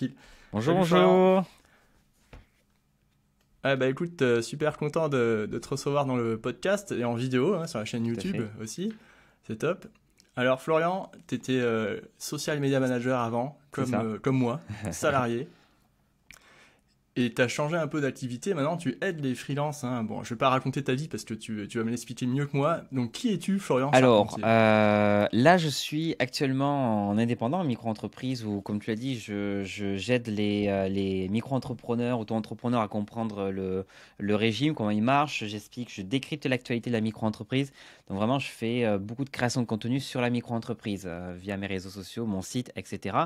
Tranquille. Bonjour, Salut Florian. bonjour. Ah bah écoute, super content de te recevoir dans le podcast et en vidéo hein, sur la chaîne Tout à YouTube fait. aussi. C'est top. Alors Florian, tu étais social media manager avant, C'est ça. comme moi, salarié. Et tu as changé un peu d'activité. Maintenant, tu aides les freelances, hein. Bon, je vais pas raconter ta vie parce que tu vas me l'expliquer mieux que moi. Donc, qui es-tu, Florian Alors, Charpentier? là, je suis actuellement en indépendant, en micro-entreprise, où, comme tu l'as dit, j'aide les micro-entrepreneurs, auto-entrepreneurs à comprendre le régime, comment il marche. J'explique, je décrypte l'actualité de la micro-entreprise. Donc, vraiment, je fais beaucoup de création de contenu sur la micro-entreprise via mes réseaux sociaux, mon site, etc.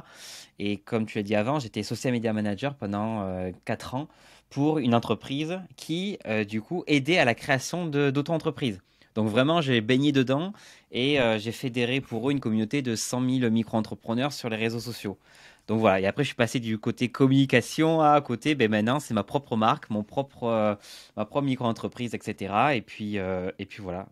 Et comme tu l'as dit avant, j'étais social media manager pendant 4 ans pour une entreprise qui, du coup, aidait à la création d'auto-entreprises. Donc vraiment, j'ai baigné dedans et j'ai fédéré pour eux une communauté de 100 000 micro-entrepreneurs sur les réseaux sociaux. Donc voilà, et après je suis passé du côté communication à côté, ben maintenant c'est ma propre marque, ma propre micro-entreprise, etc. Et puis voilà.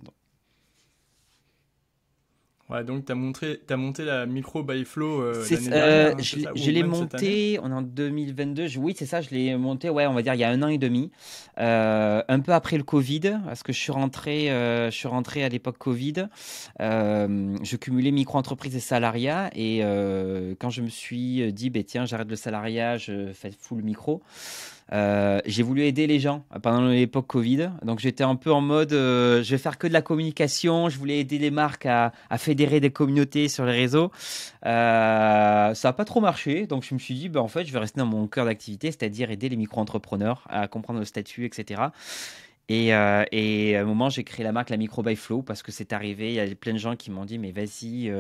Ouais, donc t'as monté la Micro by Flow l'année dernière, hein, c'est ça? Je Ou l'ai même cette année? monté, on est en 2022, oui c'est ça, je l'ai monté, ouais, on va dire il y a un an et demi, un peu après le Covid, parce que je suis rentré à l'époque Covid, je cumulais micro-entreprise et salariat, et quand je me suis dit, ben tiens, j'arrête le salariat, je fais full micro, j'ai voulu aider les gens pendant l'époque Covid. Donc j'étais un peu en mode, je vais faire que de la communication. Je voulais aider les marques à fédérer des communautés sur les réseaux. Ça n'a pas trop marché. Donc je me suis dit, bah, en fait, je vais rester dans mon cœur d'activité, c'est-à-dire aider les micro-entrepreneurs à comprendre le statut, etc. Et à un moment, j'ai créé la marque La Micro by Flow parce que c'est arrivé. Il y a plein de gens qui m'ont dit, mais vas-y,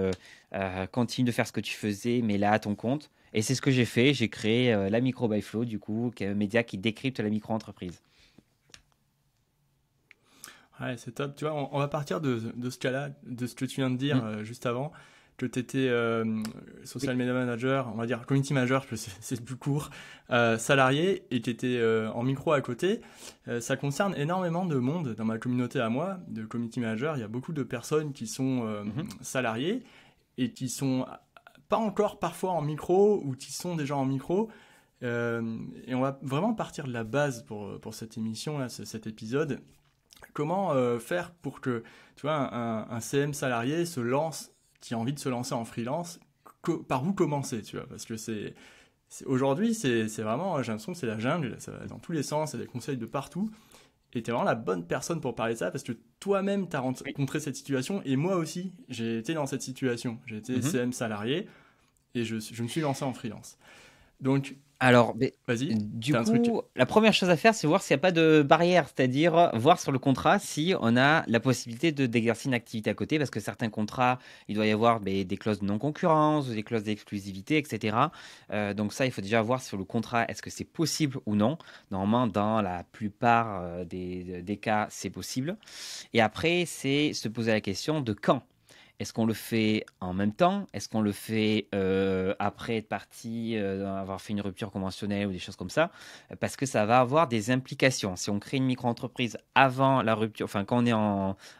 continue de faire ce que tu faisais, mais là à ton compte. Et c'est ce que j'ai fait. J'ai créé La Micro by Flow, du coup, qui est un média qui décrypte la micro-entreprise. Ouais, c'est top. Tu vois, on va partir de ce cas-là, de ce que tu viens de dire Mm. juste avant, que tu étais Oui. social media manager, on va dire community manager, parce que c'est plus court, salarié, et tu étais en micro à côté. Ça concerne énormément de monde dans ma communauté à moi, de community manager. Il y a beaucoup de personnes qui sont Mhm. salariées et qui sont pas encore parfois en micro ou qui sont déjà en micro. Et on va vraiment partir de la base pour cette émission, là, cet épisode. Comment faire pour que tu vois, un CM salarié se lance, qui a envie de se lancer en freelance, par où commencer, tu vois, parce que aujourd'hui c'est vraiment, j'ai l'impression que c'est la jungle, ça va dans tous les sens, il y a des conseils de partout, et tu es vraiment la bonne personne pour parler de ça, parce que toi-même tu as Oui. rencontré cette situation, et moi aussi j'ai été dans cette situation, j'ai été Mhm. CM salarié, et je me suis lancé en freelance. Donc, Alors, vas-y, du t'as un truc. coup, la première chose à faire, c'est voir s'il n'y a pas de barrière, c'est-à-dire voir sur le contrat si on a la possibilité d'exercer une activité à côté, parce que certains contrats, il doit y avoir des clauses de non-concurrence, ou des clauses d'exclusivité, etc. Donc ça, il faut déjà voir sur le contrat, est-ce que c'est possible ou non. Normalement, dans la plupart des cas, c'est possible. Et après, c'est se poser la question de quand. Est-ce qu'on le fait en même temps? Est-ce qu'on le fait après être parti, avoir fait une rupture conventionnelle ou des choses comme ça? Parce que ça va avoir des implications. Si on crée une micro-entreprise avant la rupture, enfin quand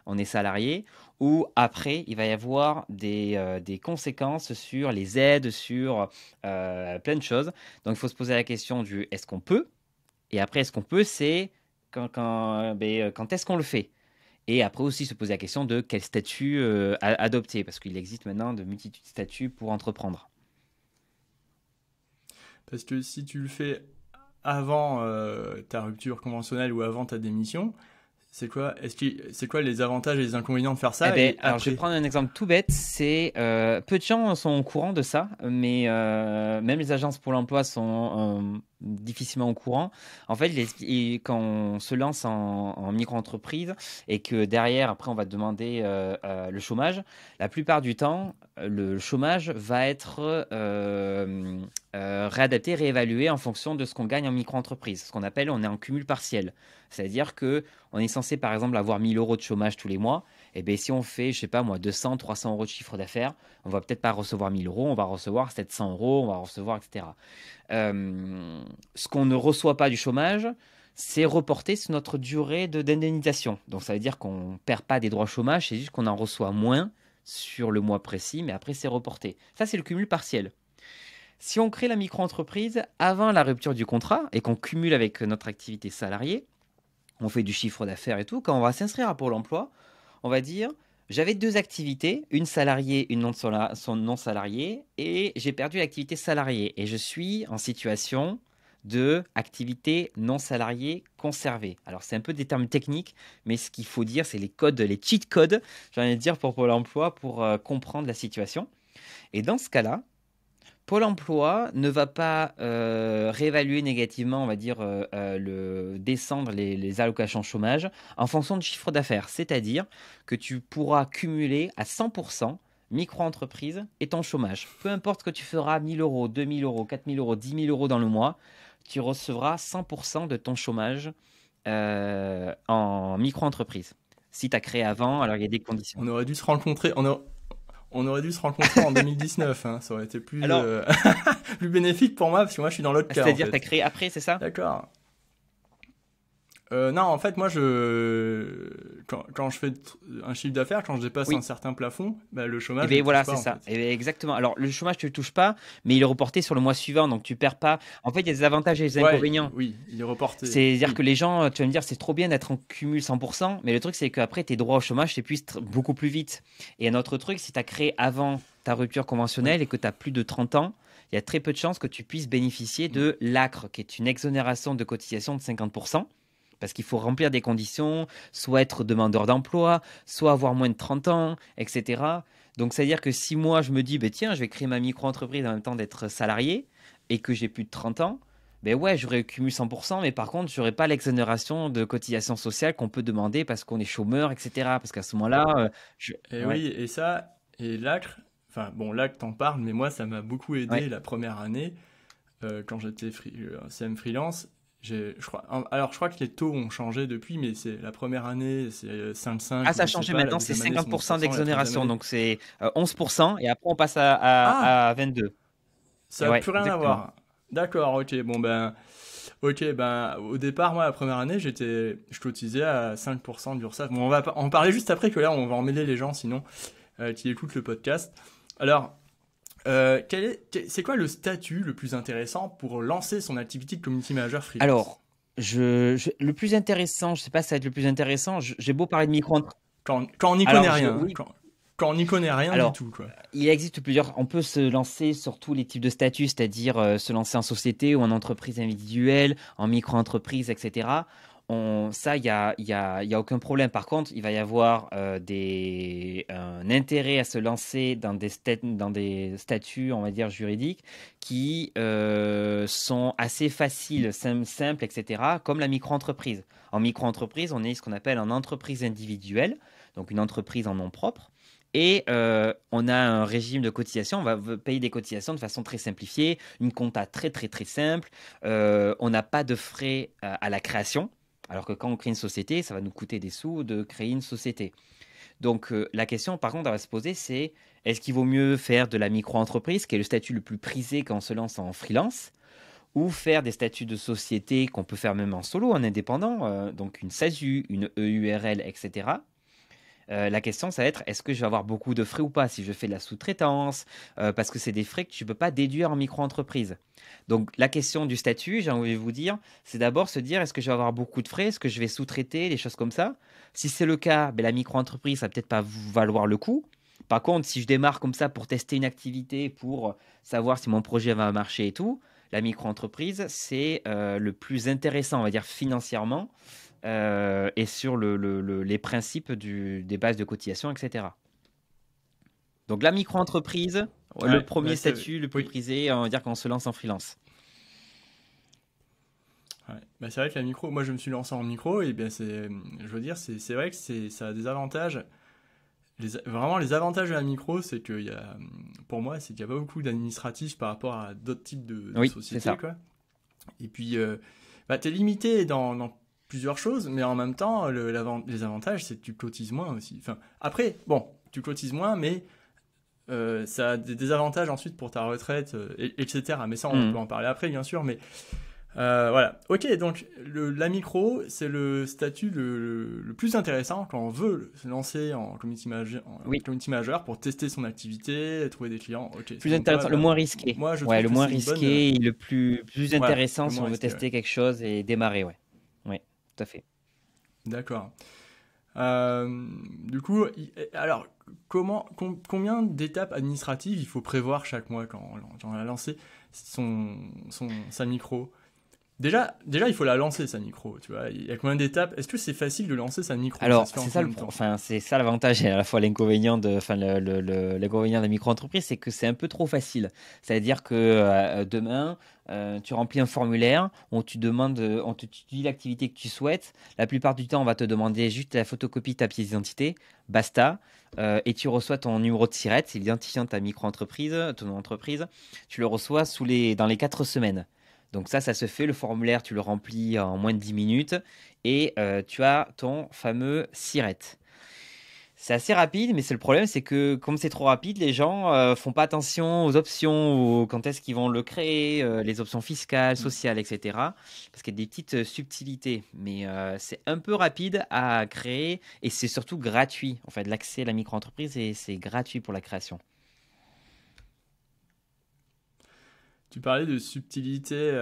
on est salarié, ou après, il va y avoir des conséquences sur les aides, sur plein de choses. Donc il faut se poser la question du est-ce qu'on peut? Et après, est-ce qu'on peut, c'est quand est-ce qu'on le fait? Et après aussi se poser la question de quel statut adopter, parce qu'il existe maintenant de multitudes de statuts pour entreprendre. Parce que si tu le fais avant ta rupture conventionnelle ou avant ta démission, c'est quoi les avantages et les inconvénients de faire Eh ça ben, et alors je vais après? prendre un exemple tout bête. C'est peu de gens sont au courant de ça, mais même les agences pour l'emploi sont difficilement au courant. En fait, quand on se lance en micro-entreprise et que derrière, après, on va demander le chômage, la plupart du temps, le chômage va être réadapté, réévalué en fonction de ce qu'on gagne en micro-entreprise. Ce qu'on appelle, on est en cumul partiel. C'est-à-dire que on est censé, par exemple, avoir 1000 euros de chômage tous les mois. Et bien, si on fait, je sais pas moi, 200, 300 euros de chiffre d'affaires, on va peut-être pas recevoir 1000 euros, on va recevoir 700 euros, on va recevoir, etc. Ce qu'on ne reçoit pas du chômage, c'est reporté sur notre durée d'indemnisation. Donc, ça veut dire qu'on ne perd pas des droits au chômage, c'est juste qu'on en reçoit moins sur le mois précis, mais après, c'est reporté. Ça, c'est le cumul partiel. Si on crée la micro-entreprise avant la rupture du contrat et qu'on cumule avec notre activité salariée, on fait du chiffre d'affaires et tout, quand on va s'inscrire à Pôle emploi, on va dire, j'avais 2 activités, une salariée, une non salariée, et j'ai perdu l'activité salariée. Et je suis en situation de activité non salariée conservée. Alors c'est un peu des termes techniques, mais ce qu'il faut dire, c'est les codes, les cheat codes, j'ai envie de dire, pour Pôle emploi, pour comprendre la situation. Et dans ce cas-là, Pôle emploi ne va pas réévaluer négativement, on va dire, descendre les allocations chômage en fonction du chiffre d'affaires. C'est-à-dire que tu pourras cumuler à 100% micro-entreprise et ton chômage. Peu importe ce que tu feras, 1 000 euros, 2 000 euros, 4 000 euros, 10 000 euros dans le mois, tu recevras 100% de ton chômage en micro-entreprise. Si tu as créé avant, alors il y a des conditions. On aurait dû se rencontrer. On aurait dû se rencontrer en 2019, hein. Ça aurait été plus, Alors, plus bénéfique pour moi, parce que moi je suis dans l'autre cas en c'est-à-dire que tu as fait. créé après, c'est ça? D'accord. Non, en fait, moi, quand je fais un chiffre d'affaires, quand je dépasse un Oui. certain plafond, bah, le Et chômage, je bien le touche voilà, pas c'est en ça. fait. Et bien, exactement. Alors, le chômage, tu ne le touches pas, mais il est reporté sur le mois suivant, donc tu perds pas. En fait, il y a des avantages et des Ouais, inconvénients. oui, il est reporté. C'est-à-dire que Oui, les gens, tu vas me dire, c'est trop bien d'être en cumul 100%, mais le truc, c'est qu'après, tes droits au chômage s'épuisent beaucoup plus vite. Et un autre truc, si tu as créé avant ta rupture oui. conventionnelle et que tu as plus de 30 ans, il y a très peu de chances que tu puisses bénéficier Mm. de l'ACRE, qui est une exonération de cotisation de 50%. Parce qu'il faut remplir des conditions, soit être demandeur d'emploi, soit avoir moins de 30 ans, etc. Donc, c'est-à-dire que si moi, je me dis, ben, tiens, je vais créer ma micro-entreprise en même temps d'être salarié et que j'ai plus de 30 ans, ben ouais, j'aurais cumulé 100%, mais par contre, j'aurais pas l'exonération de cotisation sociale qu'on peut demander parce qu'on est chômeur, etc. Parce qu'à ce moment-là, Et ouais, oui, et ça, et l'ACRE, enfin bon, l'ACRE t'en parle, mais moi ça m'a beaucoup ouais. aidé la première année, quand j'étais CM freelance. Alors je crois que les taux ont changé depuis, mais c'est la première année, c'est Ah, 5,5 ou ça a je sais changé pas, la maintenant, c'est deuxième année c'est 50% 11%, la troisième d'exonération. année. Donc, c'est 11% et après, on passe à, Ah! à 22. Ça Et n'a ouais, plus rien à exactement. voir. D'accord, ok, bon ben. Ok, ben au départ, moi la première année, je cotisais à 5% de l'URSSAF. Bon, on va en parler juste après, que là on va emmêler les gens sinon, qui écoutent le podcast. Alors, c'est quoi le statut le plus intéressant pour lancer son activité de community manager freelance? Alors, le plus intéressant, je sais pas si ça va être le plus intéressant, j'ai beau parler de micro. Quand on n'y connaît Alors, rien, hein, oui, quand on n'y connaît rien du alors, tout, quoi. il existe plusieurs. On peut se lancer sur tous les types de statuts, c'est-à-dire se lancer en société ou en entreprise individuelle, en micro-entreprise, etc. Ça, il y a aucun problème. Par contre, il va y avoir un intérêt à se lancer dans dans des statuts, on va dire, juridiques qui sont assez faciles, simples, etc., comme la micro-entreprise. En micro-entreprise, on est ce qu'on appelle en entreprise individuelle, donc une entreprise en nom propre. Et on a un régime de cotisation, on va payer des cotisations de façon très simplifiée, une compta très très très simple. On n'a pas de frais à la création, alors que quand on crée une société, ça va nous coûter des sous de créer une société. Donc la question par contre à se poser, c'est est-ce qu'il vaut mieux faire de la micro-entreprise, qui est le statut le plus prisé quand on se lance en freelance, ou faire des statuts de société qu'on peut faire même en solo, en indépendant, donc une SASU, une EURL, etc. La question, ça va être est-ce que je vais avoir beaucoup de frais ou pas si je fais de la sous-traitance, parce que c'est des frais que tu ne peux pas déduire en micro-entreprise. Donc la question du statut, j'ai envie de vous dire, c'est d'abord se dire est-ce que je vais avoir beaucoup de frais, est-ce que je vais sous-traiter, des choses comme ça. Si c'est le cas, ben, la micro-entreprise, ça va peut-être pas valoir le coup. Par contre, si je démarre comme ça pour tester une activité, pour savoir si mon projet va marcher et tout, la micro-entreprise, c'est le plus intéressant, on va dire, financièrement, et sur les principes des bases de cotisation, etc. Donc la micro-entreprise, le Ouais, premier bah statut le plus oui. prisé, on va dire qu'on se lance en freelance. Ouais. Bah, c'est vrai que la micro, moi je me suis lancé en micro, et bien je veux dire, c'est vrai que ça a des avantages. Vraiment, les avantages de la micro, c'est qu'il y a, pour moi, c'est qu'il n'y a pas beaucoup d'administratifs par rapport à d'autres types de Oui, c'est sociétés, ça. quoi. Et puis, bah, t'es limité dans plusieurs choses, mais en même temps, les avantages, c'est que tu cotises moins aussi. Enfin, après, bon, tu cotises moins, mais ça a des avantages ensuite pour ta retraite, etc. Mais ça, on peut Mhm. en parler après, bien sûr. Mais Voilà. Ok, donc la micro, c'est le statut le plus intéressant quand on veut se lancer en Oui, community manager pour tester son activité, trouver des clients. Ok, plus selon toi, intéressant, le ben, moins risqué. moi je Ouais, trouve le que moins c'est une bonne. risqué et le plus Voilà, intéressant le si moins on veut risqué, ouais. tester quelque chose et démarrer, ouais. Ouais, tout à fait. D'accord. Du coup, alors, combien d'étapes administratives il faut prévoir chaque mois quand on a lancé sa micro? Déjà, il faut la lancer, sa micro, tu vois. Il y a combien d'étapes? Est-ce que c'est facile de lancer sa micro? Ça Alors, se fait en c'est ça combien de temps? enfin, c'est ça l'avantage et à la fois l'inconvénient enfin, l'inconvénient de la micro-entreprise, c'est que c'est un peu trop facile. C'est-à-dire que demain, tu remplis un formulaire, tu dis l'activité que tu souhaites. La plupart du temps, on va te demander juste la photocopie de ta pièce d'identité, basta. Et tu reçois ton numéro de SIRET, c'est l'identifiant de ta micro-entreprise, ton entreprise. Tu le reçois dans les 4 semaines. Donc ça se fait, le formulaire, tu le remplis en moins de 10 minutes et tu as ton fameux SIRET. C'est assez rapide, mais c'est le problème, c'est que comme c'est trop rapide, les gens font pas attention aux options, quand est-ce qu'ils vont le créer, les options fiscales, Hmm. sociales, etc. Parce qu'il y a des petites subtilités, mais c'est un peu rapide à créer et c'est surtout gratuit. En fait, l'accès à la micro-entreprise, c'est gratuit pour la création. Tu parlais de subtilité,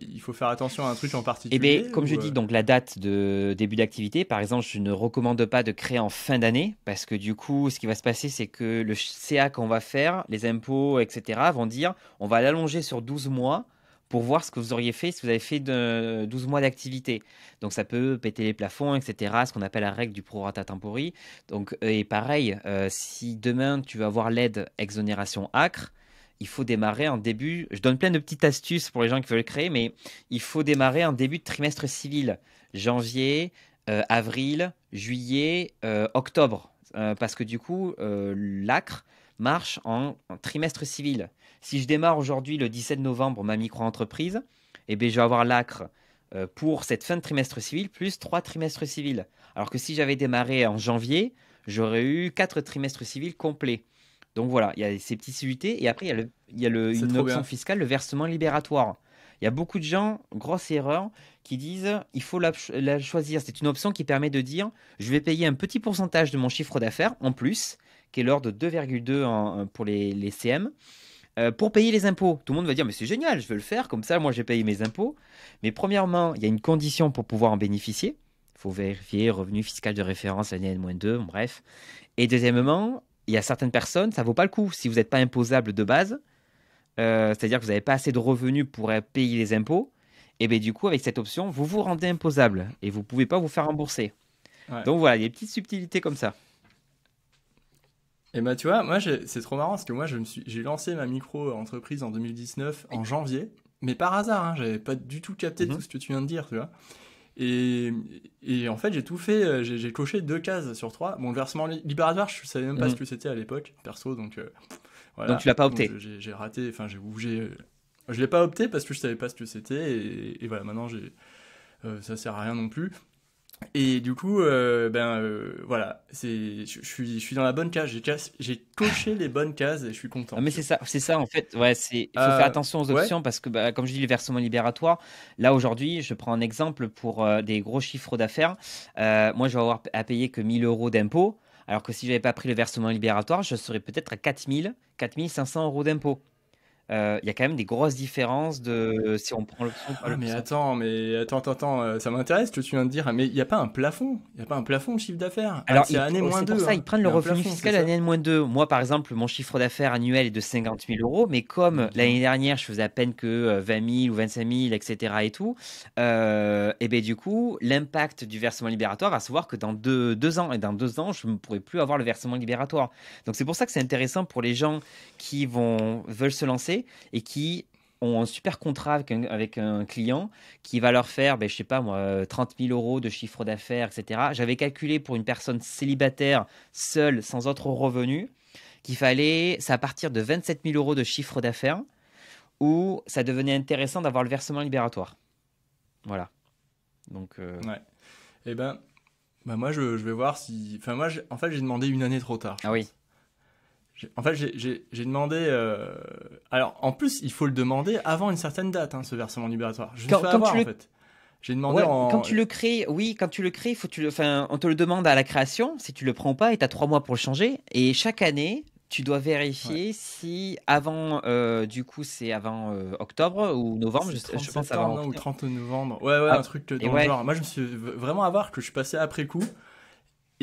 il faut faire attention à un truc en Eh bien, particulier comme je ou dis, donc la date de début d'activité, par exemple, je ne recommande pas de créer en fin d'année parce que du coup, ce qui va se passer, c'est que le CA qu'on va faire, les impôts, etc., vont dire on va l'allonger sur 12 mois pour voir ce que vous auriez fait si vous avez fait 12 mois d'activité. Donc ça peut péter les plafonds, etc., ce qu'on appelle la règle du prorata tempori. Donc, et pareil, si demain tu veux avoir l'aide exonération ACRE, il faut démarrer en début. Je donne plein de petites astuces pour les gens qui veulent le créer, mais il faut démarrer en début de trimestre civil, janvier, avril, juillet, octobre, parce que du coup, l'ACRE marche en trimestre civil. Si je démarre aujourd'hui le 17 novembre ma micro-entreprise, eh bien, je vais avoir l'ACRE pour cette fin de trimestre civil plus 3 trimestres civils. Alors que si j'avais démarré en janvier, j'aurais eu 4 trimestres civils complets. Donc voilà, il y a ces petites subtilités. Et après, c'est une trop option bien. fiscale, le versement libératoire. Il y a beaucoup de gens, grosse erreur, qui disent il faut la choisir. C'est une option qui permet de dire je vais payer un petit pourcentage de mon chiffre d'affaires en plus, qui est l'ordre de 2,2 pour les CM, pour payer les impôts. Tout le monde va dire mais c'est génial, je veux le faire, comme ça moi j'ai payé mes impôts. Mais premièrement, il y a une condition pour pouvoir en bénéficier. Il faut vérifier revenu fiscal de référence l'année N-2, bref. Et deuxièmement, il y a certaines personnes, ça vaut pas le coup. Si vous n'êtes pas imposable de base, c'est-à-dire que vous n'avez pas assez de revenus pour payer les impôts, et bien du coup, avec cette option, vous vous rendez imposable et vous ne pouvez pas vous faire rembourser. Ouais. Donc voilà, il y a des petites subtilités comme ça. Et bah tu vois, moi c'est trop marrant parce que moi j'ai lancé ma micro-entreprise en 2019 Oui. en janvier, mais par hasard, hein, j'avais pas du tout capté tout Mhm. ce que tu viens de dire, tu vois. Et, et en fait j'ai tout fait, j'ai coché 2 cases sur 3. Bon, le versement libératoire, je savais même pas ce Mhm. que c'était à l'époque, perso, donc Donc tu voilà. l'as pas Donc opté. j'ai raté, enfin je l'ai pas opté parce que je savais pas ce que c'était, et voilà, maintenant ça sert à rien non plus. Et du coup, voilà, je suis dans la bonne case. J'ai coché les bonnes cases et je suis Ah, content, mais tu vois. c'est ça en fait. Ouais, il faut faire attention aux Ouais, options parce que, bah, comme je dis, le versement libératoire. Là aujourd'hui, je prends un exemple pour des gros chiffres d'affaires. Moi, je vais avoir à payer que 1000 euros d'impôts, alors que si j'avais pas pris le versement libératoire, je serais peut-être à 4 500 euros d'impôts. Il y a quand même des grosses différences de si on prend l'option ou pas ah, l'option. mais attends, ça m'intéresse ce que tu viens de dire. Mais il n'y a pas un plafond. Il n'y a pas un plafond de chiffre d'affaires. Ah, Alors, c'est année moins c'est pour 2, ça, ils hein. prennent Il le y a un revenu plafond, c'est fiscal ça? l'année -2. Moi, par exemple, mon chiffre d'affaires annuel est de 50 000 euros, mais comme l'année Bien. dernière, je faisais à peine que 20 000 ou 25 000, etc. et tout, et ben du coup, l'impact du versement libératoire, à savoir que dans 2 ans, et dans 2 ans, je ne pourrai plus avoir le versement libératoire. Donc, c'est pour ça que c'est intéressant pour les gens qui veulent se lancer et qui ont un super contrat avec un client qui va leur faire, ben, je sais pas moi, 30 000 euros de chiffre d'affaires, etc. J'avais calculé pour une personne célibataire, seule, sans autre revenu, qu'il fallait, c'est à partir de 27 000 euros de chiffre d'affaires où ça devenait intéressant d'avoir le versement libératoire. Voilà. Donc, Ouais. Et moi je vais voir si. Enfin, en fait, j'ai demandé une année trop tard, je ah oui. pense. En fait, j'ai demandé. Alors, en plus, il faut le demander avant une certaine date, hein, ce versement libératoire. Je me suis fait Quand avoir, tu en le fait. J'ai demandé Ouais, quand en. tu le crées, oui, quand tu le crées, enfin, on te le demande à la création, si tu le prends pas, et tu as 3 mois pour le changer. Et chaque année, tu dois Ouais. vérifier si avant, du coup, c'est avant octobre ou novembre, C'est le 30 je pense avant septembre, non, ou le octobre. 30 novembre. Ouais, ouais, un Ah, truc et dans le ouais, genre. Moi, je me suis vraiment avoir que je suis passé après coup.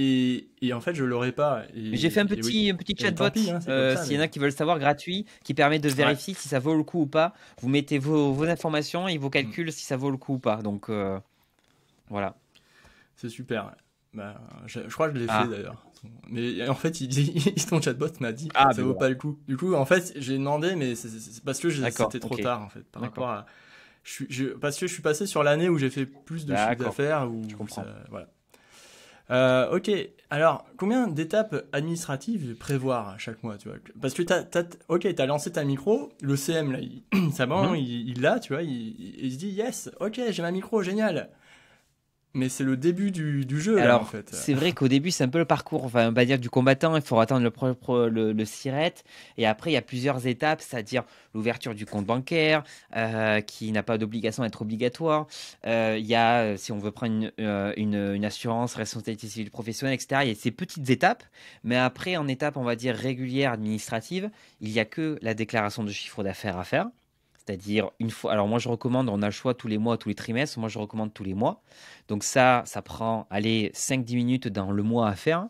Et en fait, je l'aurais pas. mais j'ai fait Et oui. un petit Et chatbot, tant pis, hein, c'est comme ça, s'il y en mais. a qui veulent savoir, gratuit, qui permet de Ouais. vérifier si ça vaut le coup ou pas. Vous mettez vos informations et vos Mm. calculs si ça vaut le coup ou pas. Donc, voilà. C'est super. Ouais. Bah, je crois que je l'ai fait Ah, d'ailleurs. Mais en fait, ton chatbot m'a dit ah, ça mais vaut voilà. pas le coup. Du coup, en fait, j'ai demandé, mais c'est parce que D'accord, c'était trop ok. tard en fait par D'accord, rapport à. Parce que je suis passé sur l'année où j'ai fait plus de chiffre d'accord. d'affaires Je où ça, comprends. voilà. Ok. Alors, combien d'étapes administratives prévoir chaque mois, tu vois? Parce que ok, t'as lancé ta micro, le CM là, ça bon, Mhm. il l'a, tu vois, il se dit yes, ok, j'ai ma micro, génial. Mais c'est le début du jeu là en Alors, fait. c'est vrai qu'au début, c'est un peu le parcours, enfin, on va dire du combattant. Il faut attendre le siret. Et après, il y a plusieurs étapes, c'est-à-dire l'ouverture du compte bancaire, qui n'a pas d'obligation d'être obligatoire. Il y a, si on veut prendre une assurance, responsabilité civile professionnelle, etc. Il y a ces petites étapes. Mais après, en étape, on va dire régulière, administrative, il n'y a que la déclaration de chiffre d'affaires à faire. C'est-à-dire une fois. Alors moi, je recommande, on a le choix tous les mois, tous les trimestres. Moi, je recommande tous les mois. Donc ça prend, allez, 5-10 minutes dans le mois à faire.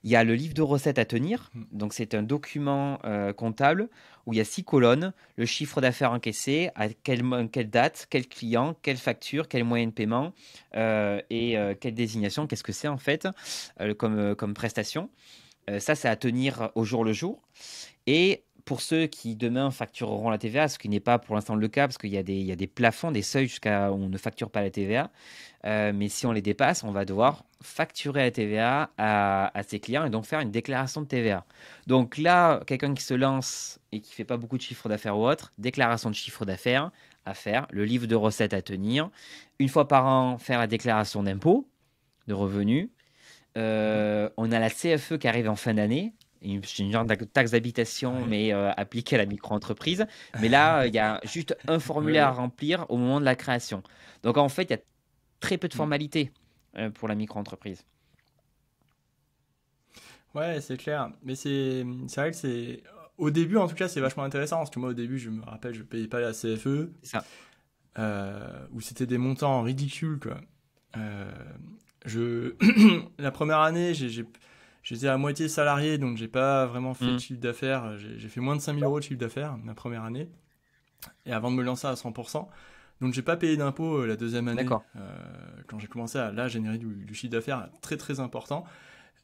Il y a le livre de recettes à tenir. Donc c'est un document comptable où il y a 6 colonnes, le chiffre d'affaires encaissé, à quelle date, quel client, quelle facture, quel moyen de paiement et quelle désignation, qu'est-ce que c'est en fait comme prestation. Ça, c'est à tenir au jour le jour. Et pour ceux qui demain factureront la TVA, ce qui n'est pas pour l'instant le cas, parce il y a des plafonds, des seuils jusqu'à où on ne facture pas la TVA. Mais si on les dépasse, on va devoir facturer la TVA à ses clients et donc faire une déclaration de TVA. Donc là, quelqu'un qui se lance et qui fait pas beaucoup de chiffre d'affaires ou autre, déclaration de chiffre d'affaires à faire, le livre de recettes à tenir, une fois par an, faire la déclaration d'impôt, de revenus. On a la CFE qui arrive en fin d'année. C'est une genre de taxe d'habitation, Ouais. mais appliquée à la micro-entreprise. Mais là, il y a juste un Ouais, formulaire à ouais. remplir au moment de la création. Donc en fait, il y a très peu de Mm. formalités pour la micro-entreprise. Ouais, c'est clair. Mais c'est vrai que c'est. Au début, en tout cas, c'est vachement intéressant. Parce que moi, au début, je me rappelle, je payais pas la CFE. C'est ça. Où c'était des montants ridicules, quoi. Euh, je... La première année, j'étais à moitié salarié, donc j'ai pas vraiment fait de Hmm. chiffre d'affaires. J'ai fait moins de 5 000 € de chiffre d'affaires ma première année. Et avant de me lancer à 100%. Donc j'ai pas payé d'impôts la deuxième année. D'accord. Quand j'ai commencé à là générer du chiffre d'affaires très très important.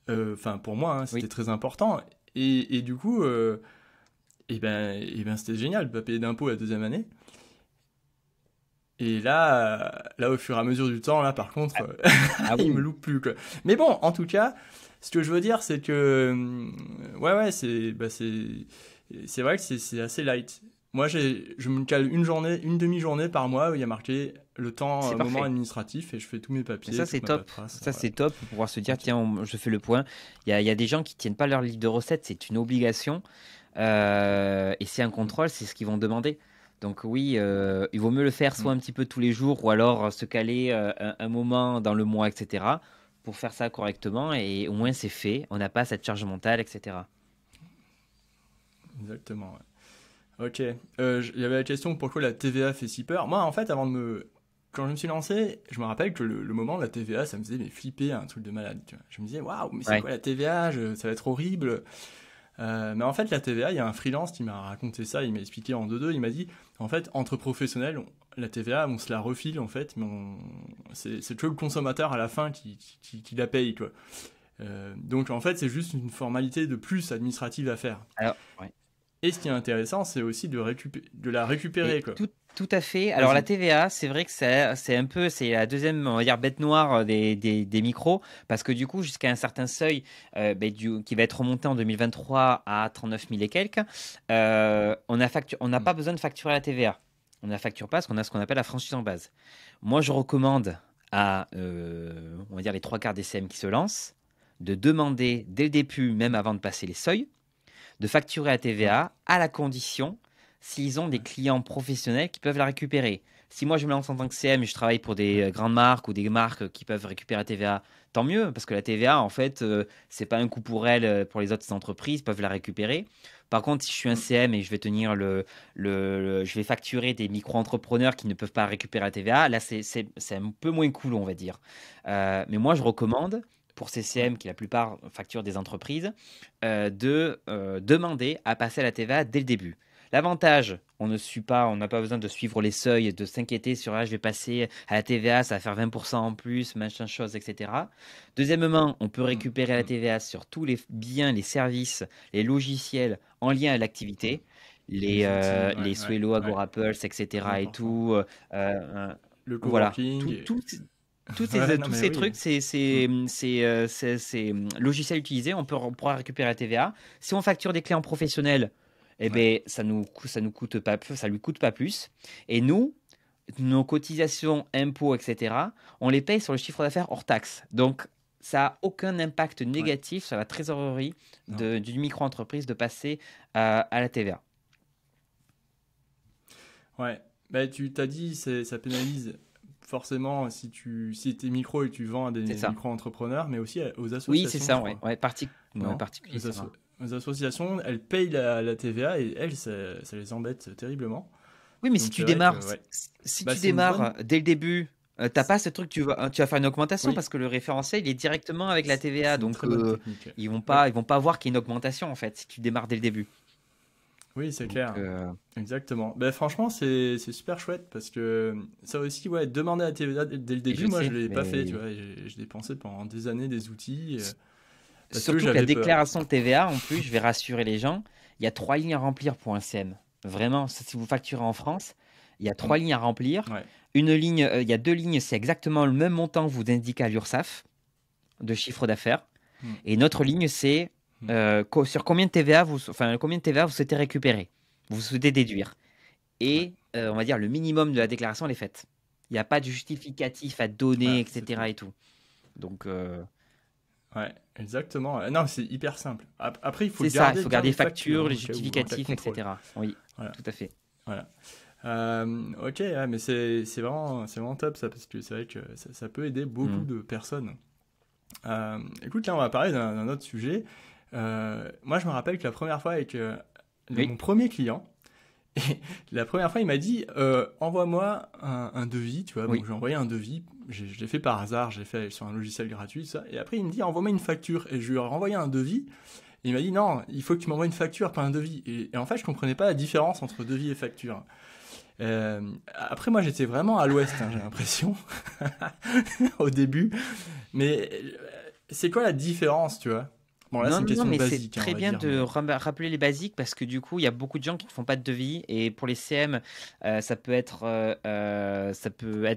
Enfin, pour moi, hein, c'était Oui. très important. Et du coup, c'était génial de pas payer d'impôts la deuxième année. Et là, au fur et à mesure du temps, là, par contre, Ah, ah il me oui. loupe plus, quoi. Mais bon, en tout cas, ce que je veux dire, c'est que, ouais, ouais, c'est vrai que c'est assez light. Moi, je me cale une journée, une demi-journée par mois où il y a marqué le temps, C'est moment parfait. administratif et je fais tous mes Mais papiers, ça, toute c'est ma top. paperasse. Ça, Voilà. c'est top pour pouvoir se dire, Ok. tiens, je fais le point. Il y a des gens qui tiennent pas leur livre de recettes, c'est une obligation. Et c'est un Mm. contrôle, c'est ce qu'ils vont demander. Donc oui, il vaut mieux le faire soit Mm. un petit peu tous les jours ou alors se caler un moment dans le mois, etc. pour faire ça correctement et au moins Mm. c'est fait. On n'a pas cette charge mentale, etc. Exactement. Ouais. Ok. Il y avait la question pourquoi la TVA fait si peur. Moi, en fait, quand je me suis lancé, je me rappelle que le moment de la TVA, ça me faisait mais flipper, un truc de malade. Tu vois. Je me disais, waouh, mais c'est Ouais. quoi la TVA? Ça va être horrible. Mais en fait, la TVA, il y a un freelance qui m'a raconté ça, il m'a expliqué en deux. Il m'a dit, en fait, entre professionnels, la TVA, on se la refile, en fait, mais c'est que le consommateur à la fin qui la paye, quoi. Donc, en fait, c'est juste une formalité de plus administrative à faire. Alors, ouais. Et ce qui est intéressant, c'est aussi de la récupérer, Et quoi. tout à fait. Alors la Vas-y. TVA, c'est vrai que c'est un peu, c'est la deuxième, on va dire, bête noire des micros, parce que du coup, jusqu'à un certain seuil, qui va être remonté en 2023 à 39 000 et quelques, on n'a Mm. pas besoin de facturer la TVA. On ne la facture pas parce qu'on a ce qu'on appelle la franchise en base. Moi, je recommande à, on va dire, les 3 quarts des CM qui se lancent, de demander dès le début, même avant de passer les seuils, de facturer la TVA à la condition s'ils ont des clients professionnels qui peuvent la récupérer. Si moi je me lance en tant que CM et je travaille pour des grandes marques ou des marques qui peuvent récupérer la TVA, tant mieux, parce que la TVA, en fait, c'est pas un coût pour elles, pour les autres entreprises, peuvent la récupérer. Par contre, si je suis un CM et je vais tenir je vais facturer des micro-entrepreneurs qui ne peuvent pas récupérer la TVA, là c'est un peu moins cool, on va dire. Mais moi, je recommande pour ces CM qui la plupart facturent des entreprises, de demander à passer à la TVA dès le début. L'avantage, on n'a pas besoin de suivre les seuils et de s'inquiéter sur je vais passer à la TVA, ça va faire 20% en plus, machin chose, etc. Deuxièmement, on peut récupérer la TVA sur tous les biens, les services, les logiciels en lien à l'activité, les Swello, Agora Pulse, etc. et tout. Le Voilà, coworking. tous Non, mais ces oui. trucs, ces logiciels utilisés, on pourra récupérer la TVA. Si on facture des clients professionnels, eh ben, ça lui coûte pas plus. Et nous, nos cotisations, impôts, etc., on les paye sur le chiffre d'affaires hors taxe. Donc, ça n'a aucun impact négatif sur la trésorerie d'une micro-entreprise de passer à la TVA. Ouais, bah, tu t'as dit, ça pénalise forcément si t'es micro et tu vends à des micro-entrepreneurs, mais aussi aux associations. Oui, c'est ça, ouais. particulier. Les associations, elles payent la TVA et elles, ça les embête terriblement. Oui, mais Donc, si tu démarres, dès le début, t'as pas ce truc, tu vas faire une augmentation parce que le référentiel il est directement avec la TVA, donc ils vont pas voir qu'il y a une augmentation en fait si tu démarres dès le début. Oui, c'est clair. Exactement. Ben, franchement, c'est super chouette parce que ça aussi, demander la TVA dès le début, moi je l'ai pas fait, tu vois. J'ai dépensé pendant des années des outils. Surtout que la déclaration de TVA, en plus, je vais rassurer les gens, il y a 3 lignes à remplir pour un CM. Vraiment, si vous facturez en France, il y a 3 lignes à remplir. Une ligne, il y a 2 lignes, c'est exactement le même montant que vous indiquez à l'URSSAF de chiffre d'affaires. Et une autre ligne, c'est sur combien de TVA vous souhaitez récupérer, vous souhaitez déduire. Et on va dire le minimum de la déclaration, elle est faite. Il n'y a pas de justificatif à donner, etc. et tout. Donc. Ouais, exactement. Non, c'est hyper simple. Après, il faut garder les factures, les justificatifs, etc. Oui, tout à fait. Voilà. Ok, mais c'est vraiment top ça, parce que c'est vrai que ça peut aider beaucoup de personnes. Écoute, là, on va parler d'un autre sujet. Moi, je me rappelle que la première fois avec mon premier client, et la première fois, il m'a dit envoie-moi un devis, tu vois. Donc, j'ai envoyé un devis. Je l'ai fait par hasard, j'ai fait sur un logiciel gratuit, ça. Et après, il me dit envoie-moi une facture. Et je lui ai renvoyé un devis. Et il m'a dit non, il faut que tu m'envoies une facture, pas un devis. Et en fait, je comprenais pas la différence entre devis et facture. Après, moi, j'étais vraiment à l'ouest, j'ai l'impression, au début. Mais c'est quoi la différence, tu vois? Bon, là, c'est une question basique. C'est très bien de rappeler les basiques parce que du coup, il y a beaucoup de gens qui ne font pas de devis et pour les CM, ça peut être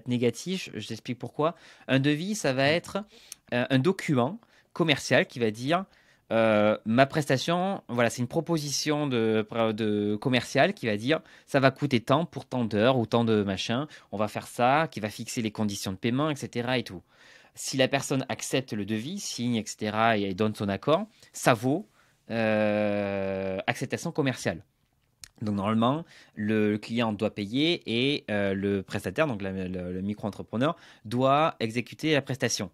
négatif. Je t'explique pourquoi. Un devis, ça va être un document commercial qui va dire ma prestation, voilà, c'est une proposition de commercial qui va dire ça va coûter tant pour tant d'heures ou tant de machin. On va faire ça, qui va fixer les conditions de paiement, etc. et tout. Si la personne accepte le devis, signe, etc., et donne son accord, ça vaut acceptation commerciale. Donc normalement, le client doit payer et le prestataire, donc le micro-entrepreneur, doit exécuter la prestation.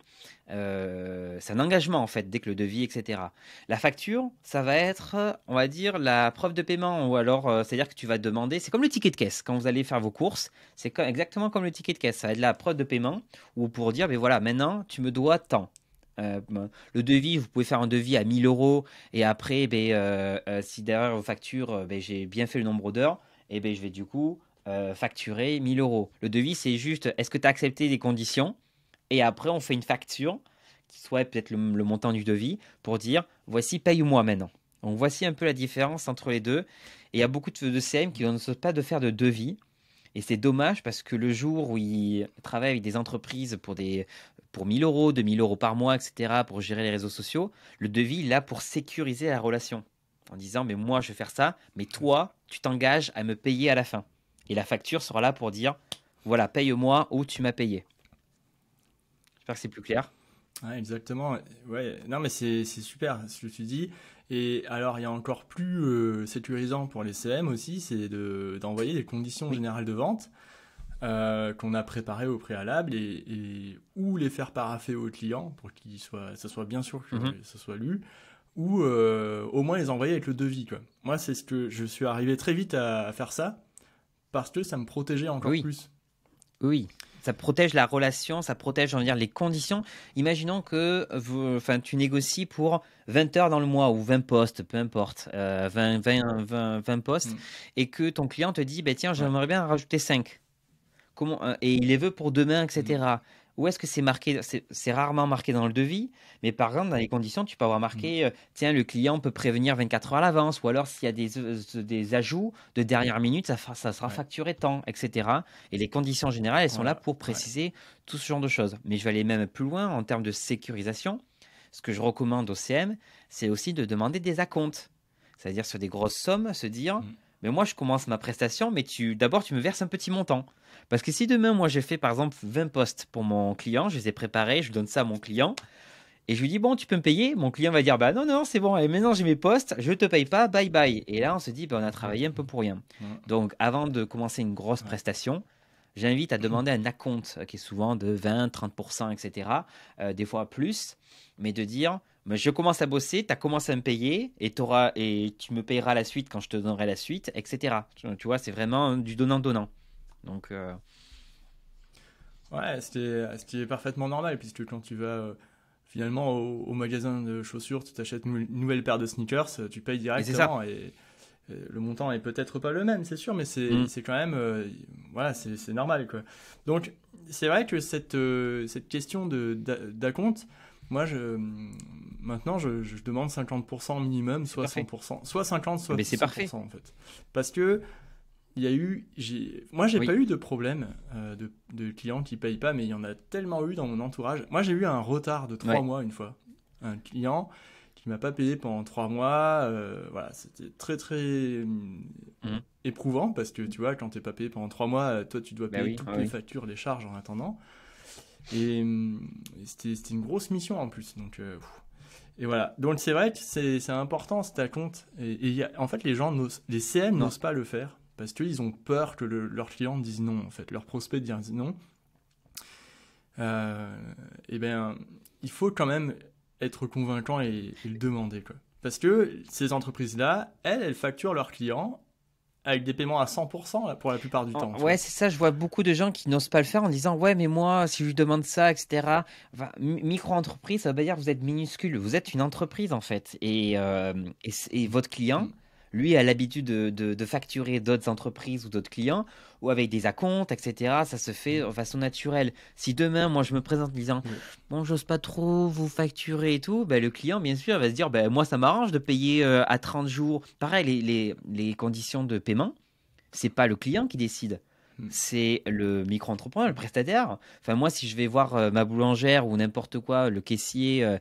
C'est un engagement en fait, dès que le devis, etc. La facture, ça va être, on va dire, la preuve de paiement ou alors, c'est-à-dire que tu vas demander, c'est comme le ticket de caisse. Quand vous allez faire vos courses, c'est exactement comme le ticket de caisse. Ça va être la preuve de paiement ou pour dire, ben voilà, maintenant, tu me dois tant. Le devis, vous pouvez faire un devis à 1000 euros et après, si derrière vos factures, j'ai bien fait le nombre d'heures, et je vais du coup facturer 1000 euros. Le devis, c'est juste, est-ce que tu as accepté les conditions? Et après, on fait une facture qui soit peut-être le montant du devis pour dire, voici, paye-moi maintenant. Donc, voici un peu la différence entre les deux. Et il y a beaucoup de CM qui ne souhaitent pas de faire de devis. Et c'est dommage parce que le jour où ils travaillent avec des entreprises pour 1000 euros, 2000 euros par mois, etc., pour gérer les réseaux sociaux, le devis, il est là pour sécuriser la relation. En disant, mais moi, je vais faire ça, mais toi, tu t'engages à me payer à la fin. Et la facture sera là pour dire, voilà, paye-moi ou tu m'as payé. J'espère que c'est plus clair. Ouais, exactement. Ouais, non, mais c'est super ce que tu dis. Et alors, il y a encore plus sécurisant pour les CM aussi, c'est d'envoyer des conditions Oui. générales de vente qu'on a préparées au préalable ou les faire paraffer au client pour ça soit bien sûr que Mhm. ça soit lu, ou au moins les envoyer avec le devis, quoi. Moi, c'est ce que je suis arrivé très vite à faire ça parce que ça me protégeait encore Oui. plus. Oui, ça protège la relation, ça protège, on va dire, les conditions. Imaginons que enfin, tu négocies pour 20 heures dans le mois ou 20 postes, peu importe, 20 postes, Mm. et que ton client te dit, bah, tiens, Ouais. j'aimerais bien en rajouter 5. Comment, et il les veut pour demain, Mm. etc. Où est-ce que c'est marqué? C'est rarement marqué dans le devis, mais par exemple, dans les conditions, tu peux avoir Mm. marqué, tiens, le client peut prévenir 24 heures à l'avance, ou alors s'il y a des ajouts de dernière minute, ça sera Ouais. facturé tant, etc. Et les conditions générales, elles sont là Voilà. pour Ouais. préciser tout ce genre de choses. Mais je vais aller même plus loin en termes de sécurisation. Ce que je recommande au CM, c'est aussi de demander des acomptes. C'est-à-dire sur des grosses sommes, se dire, Mm. mais moi je commence ma prestation, mais d'abord tu me verses un petit montant. Parce que si demain, moi, j'ai fait par exemple 20 postes pour mon client, je les ai préparés, je donne ça à mon client, et je lui dis, bon, tu peux me payer. Mon client va dire, bah non, non, c'est bon, et maintenant j'ai mes postes, je te paye pas, bye bye. Et là, on se dit, bah, on a travaillé un peu pour rien. Mm. Donc, avant de commencer une grosse Ouais. prestation, j'invite à demander un acompte qui est souvent de 20, 30%, etc. Des fois plus, mais de dire, bah, je commence à bosser, tu as commencé à me payer, et tu me payeras la suite quand je te donnerai la suite, etc. Tu vois, c'est vraiment du donnant-donnant. Donc, Ouais, ce qui est parfaitement normal, puisque quand tu vas finalement au magasin de chaussures, tu t'achètes une nouvelle paire de sneakers, tu payes et c'est ça. directement et le montant est peut-être pas le même, c'est sûr, mais Mm. c'est quand même, voilà, c'est normal, quoi. Donc, c'est vrai que cette question d'acompte, moi, maintenant, je demande 50% minimum, C'est soit parfait. 100%, soit 50, soit Mais c'est parfait. 100% en fait. Parce que moi, j'ai pas Oui. eu de problème de clients qui payent pas, mais il y en a tellement eu dans mon entourage. Moi, j'ai eu un retard de 3 mois une fois. Un client qui m'a pas payé pendant 3 mois. Voilà, c'était très très Mhm. éprouvant parce que tu vois, quand t'es pas payé pendant 3 mois, toi, tu dois Bah payer oui, toutes les oui. factures, les charges en attendant. Et c'était une grosse mission en plus. Donc, et voilà. Donc, c'est vrai que c'est important cet acompte. En fait, les CM Non. n'osent pas le faire parce qu'ils ont peur que leurs clients disent non, en fait. Leurs prospects disent non. Euh, et bien, il faut quand même être convaincant et le demander, quoi. Parce que ces entreprises-là, elles facturent leurs clients avec des paiements à 100% là, pour la plupart du temps, tu Ouais, vois. c'est ça, je vois beaucoup de gens qui n'osent pas le faire en disant, ouais, mais moi, si je lui demande ça, etc. Enfin, micro-entreprise, ça veut pas dire que vous êtes minuscule, vous êtes une entreprise en fait. Et votre client, Mm. lui, a l'habitude de facturer d'autres entreprises ou d'autres clients, ou avec des acomptes, etc. Ça se fait Mm. de façon naturelle. Si demain, moi, je me présente en disant, Oui. bon, j'ose pas trop vous facturer et tout, ben, le client, bien sûr, va se dire, ben, moi, ça m'arrange de payer à 30 jours. Pareil, les conditions de paiement. C'est pas le client qui décide, Mm. c'est le micro-entrepreneur, le prestataire. Enfin, moi, si je vais voir ma boulangère ou n'importe quoi, le caissier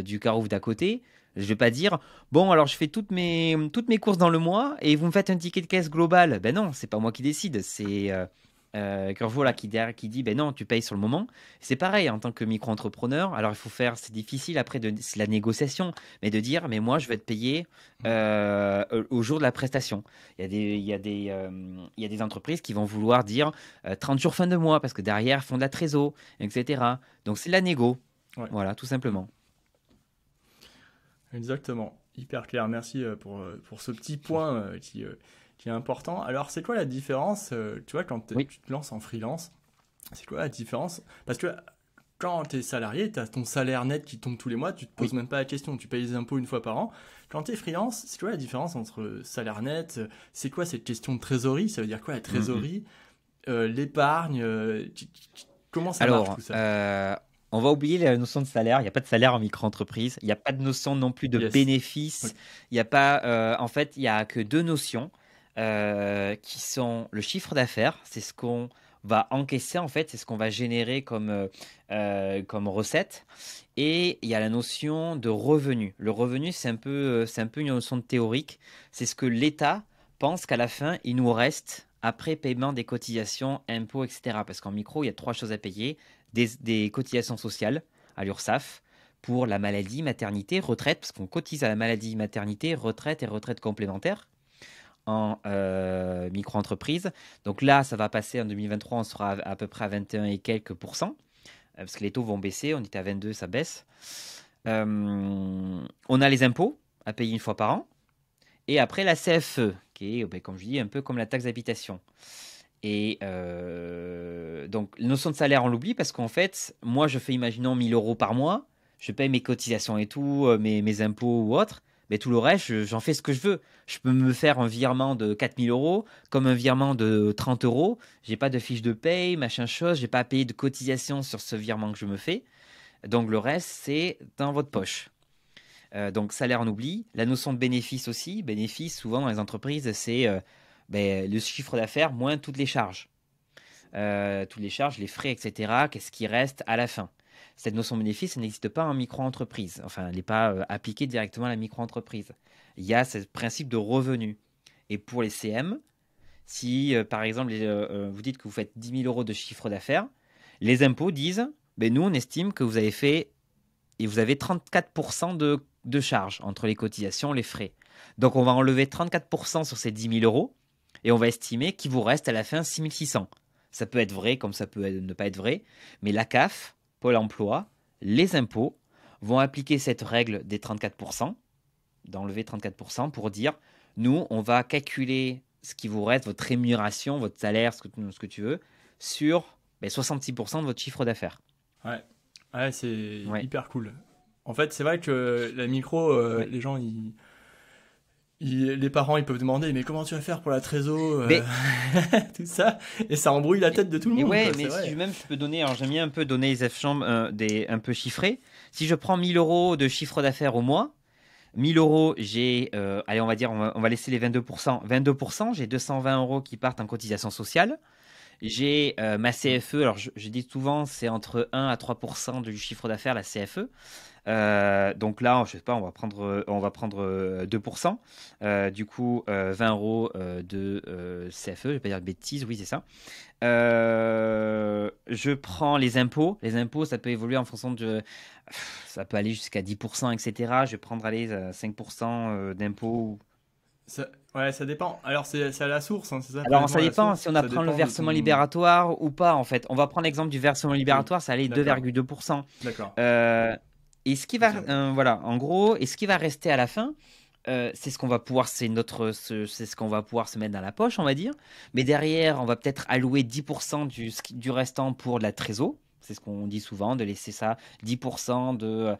du carrefour d'à côté, je vais pas dire, bon, alors je fais toutes mes courses dans le mois et vous me faites un ticket de caisse global. Ben non, c'est pas moi qui décide, c'est Carrefour là Ouais. qui dit, ben non, tu payes sur le moment. C'est pareil en tant que micro-entrepreneur. Alors, il faut faire, c'est difficile après, c'est la négociation, mais de dire, mais moi, je vais être payé Mm. au jour de la prestation. Il y a des entreprises qui vont vouloir dire 30 jours fin de mois parce que derrière, ils font de la trésor, etc. Donc, c'est de la négo. Ouais. Voilà, tout Mm. simplement. Exactement. Hyper clair. Merci pour ce petit point qui est important. Alors, c'est quoi la différence, tu vois, quand Oui, tu te lances en freelance, c'est quoi la différence? Parce que quand tu es salarié, tu as ton salaire net qui tombe tous les mois, tu te poses oui. même pas la question, tu payes les impôts une fois par an. Quand tu es freelance, c'est quoi la différence entre salaire net, c'est quoi cette question de trésorerie? Ça veut dire quoi la Mm, mm. trésorerie, l'épargne, comment ça marche Alors, tout ça? on va oublier la notion de salaire. Il n'y a pas de salaire en micro-entreprise. Il n'y a pas de notion non plus de Yes. bénéfice. Ok. Il n'y a pas, en fait, il n'y a que deux notions qui sont le chiffre d'affaires. C'est ce qu'on va encaisser, en fait. C'est ce qu'on va générer comme recette. Et il y a la notion de revenu. Le revenu, c'est un peu une notion théorique. C'est ce que l'État pense qu'à la fin, il nous reste après paiement des cotisations, impôts, etc. Parce qu'en micro, il y a trois choses à payer. Des cotisations sociales. à l'URSSAF pour la maladie, maternité, retraite, parce qu'on cotise à la maladie, maternité, retraite et retraite complémentaire en micro-entreprise. Donc là, ça va passer en 2023, on sera à peu près à 21 et quelques pourcents, parce que les taux vont baisser, on était à 22, ça baisse. On a les impôts à payer une fois par an, et après la CFE, qui est, comme je dis, un peu comme la taxe d'habitation. Et donc, la notion de salaire, on l'oublie parce qu'en fait, moi, je fais, imaginons, 1000 euros par mois, je paye mes cotisations et tout, mes impôts ou autres, mais tout le reste, j'en fais ce que je veux. Je peux me faire un virement de 4000 euros, comme un virement de 30 euros. J'ai pas de fiche de paye, machin chose, j'ai pas à payer de cotisation sur ce virement que je me fais. Donc, le reste, c'est dans votre poche. Donc, salaire, on oublie. La notion de bénéfice aussi. Bénéfice, souvent, dans les entreprises, c'est le chiffre d'affaires moins toutes les charges. Toutes les charges, les frais, etc. Qu'est-ce qui reste à la fin? Cette notion de bénéfice, elle n'existe pas en micro-entreprise. Enfin, elle n'est pas appliquée directement à la micro-entreprise. Il y a ce principe de revenu. Et pour les CM, si par exemple vous dites que vous faites 10 000 euros de chiffre d'affaires, les impôts disent, nous on estime que vous avez fait et vous avez 34% de charges entre les cotisations et les frais. Donc on va enlever 34% sur ces 10 000 euros et on va estimer qu'il vous reste à la fin 6 600. Ça peut être vrai comme ça peut ne pas être vrai, mais la CAF, Pôle emploi, les impôts vont appliquer cette règle des 34%, d'enlever 34% pour dire, nous, on va calculer ce qui vous reste, votre rémunération, votre salaire, ce que tu veux, sur 66% de votre chiffre d'affaires. Ouais, c'est hyper cool. En fait, c'est vrai que la micro, les gens, les parents, ils peuvent demander, mais comment tu vas faire pour la trésor, tout ça, et ça embrouille la tête de tout le monde. Ouais, mais si je peux donner, alors j'aime bien un peu donner les F-chambres un peu chiffrés. Si je prends 1000 euros de chiffre d'affaires au mois, 1000 euros, j'ai, allez, on va dire, on va laisser les 22%. 22%, j'ai 220 euros qui partent en cotisation sociale. J'ai ma CFE, alors je dis souvent, c'est entre 1 à 3% du chiffre d'affaires, la CFE. Donc là, je sais pas, on va prendre 2%. Du coup, 20 euros de CFE, je vais pas dire de bêtises, oui, c'est ça. Je prends les impôts. Les impôts, ça peut évoluer en fonction de. Ça peut aller jusqu'à 10%, etc. Je vais prendre 5% d'impôts. Ça dépend. Alors, c'est à la source, hein, c'est ça? Alors, ça dépend si on apprend le versement libératoire ou pas, en fait. On va prendre l'exemple du versement libératoire, ça allait 2,2%. D'accord. Et ce qui va, voilà, en gros, et ce qui va rester à la fin, c'est ce qu'on va pouvoir, c'est ce qu'on va pouvoir se mettre dans la poche, on va dire. Mais derrière, on va peut-être allouer 10% du restant pour de la trésor. C'est ce qu'on dit souvent, de laisser ça 10%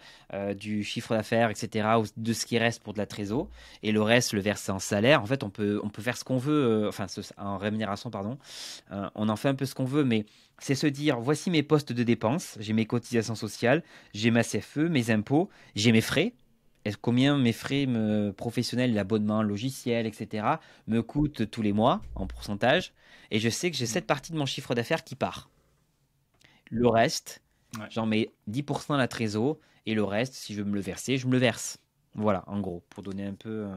du chiffre d'affaires, etc., ou de ce qui reste pour de la trésor, et le reste le verser en salaire. En fait, on peut faire ce qu'on veut, en rémunération, pardon. On en fait un peu ce qu'on veut, mais c'est se dire, voici mes postes de dépenses, j'ai mes cotisations sociales, j'ai ma CFE, mes impôts, j'ai mes frais. Combien mes frais professionnels, l'abonnement, logiciel, etc., me coûtent tous les mois en pourcentage. Et je sais que j'ai cette partie de mon chiffre d'affaires qui part. Le reste, j'en mets 10% à la trésor, et le reste, si je veux me le verser, je me le verse. Voilà, en gros, pour donner un peu...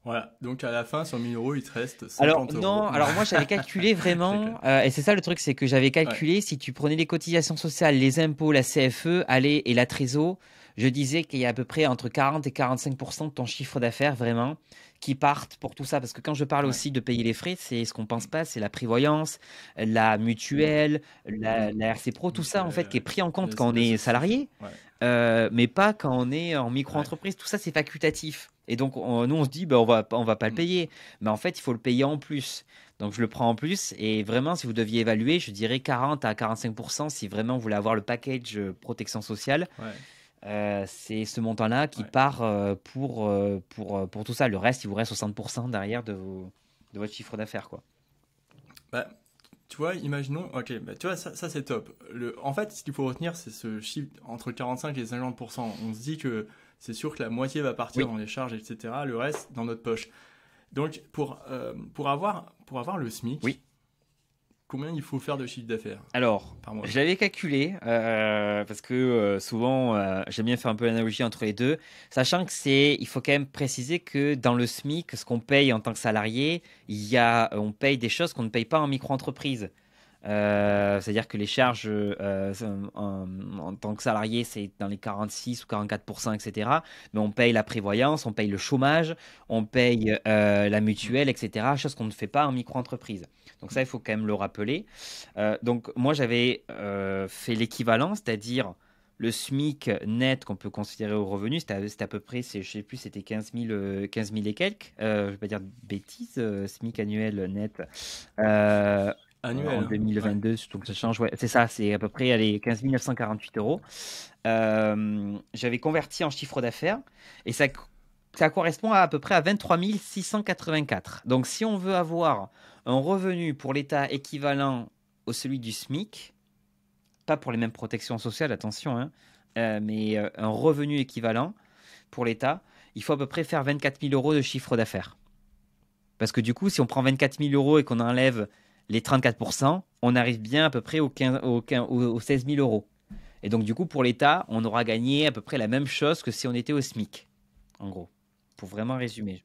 Voilà, donc à la fin, sur 1000 euros, il te reste 50 alors, euros. Non, alors moi j'avais calculé vraiment, et c'est ça le truc, c'est que j'avais calculé, si tu prenais les cotisations sociales, les impôts, la CFE, et la trésor, je disais qu'il y a à peu près entre 40 et 45% de ton chiffre d'affaires vraiment qui partent pour tout ça. Parce que quand je parle aussi de payer les frais, c'est ce qu'on pense pas, c'est la prévoyance, la mutuelle, la RC Pro, tout ça en fait qui est pris en compte quand on est salarié, mais pas quand on est en micro-entreprise. Tout ça c'est facultatif. Et donc nous on se dit on va pas le payer, mais en fait il faut le payer en plus. Donc je le prends en plus, et vraiment si vous deviez évaluer, je dirais 40 à 45% si vraiment vous voulez avoir le package protection sociale. C'est ce montant-là qui part pour tout ça. Le reste, il vous reste 60% derrière de votre chiffre d'affaires, quoi. Tu vois, imaginons, ok, tu vois, ça c'est top. En fait, ce qu'il faut retenir, c'est ce chiffre entre 45 et 50%. On se dit que c'est sûr que la moitié va partir dans les charges, etc. Le reste, dans notre poche. Donc, pour avoir le SMIC, combien il faut faire de chiffre d'affaires? Alors, je l'avais calculé, parce que souvent, j'aime bien faire un peu l'analogie entre les deux, sachant que il faut quand même préciser que dans le SMIC, ce qu'on paye en tant que salarié, on paye des choses qu'on ne paye pas en micro-entreprise. C'est-à-dire que les charges en tant que salarié, c'est dans les 46 ou 44%, etc. Mais on paye la prévoyance, on paye le chômage, on paye la mutuelle, etc. Chose qu'on ne fait pas en micro-entreprise. Donc ça, il faut quand même le rappeler. Donc moi, j'avais fait l'équivalent, c'est-à-dire le SMIC net qu'on peut considérer au revenu, c'était à peu près, je ne sais plus, c'était 15 000 et quelques. Je ne vais pas dire de bêtises, SMIC annuel net. En Annuel, hein. Ouais. 2022, donc ça change, ouais, c'est ça, c'est à peu près allez, 15 948 euros. J'avais converti en chiffre d'affaires et ça correspond à peu près à 23 684. Donc si on veut avoir un revenu pour l'État équivalent au celui du SMIC, pas pour les mêmes protections sociales, attention, hein, mais un revenu équivalent pour l'État, il faut à peu près faire 24 000 euros de chiffre d'affaires. Parce que du coup, si on prend 24 000 euros et qu'on enlève les 34%, on arrive bien à peu près aux 16 000 euros. Et donc, du coup, pour l'État, on aura gagné à peu près la même chose que si on était au SMIC, en gros, pour vraiment résumer.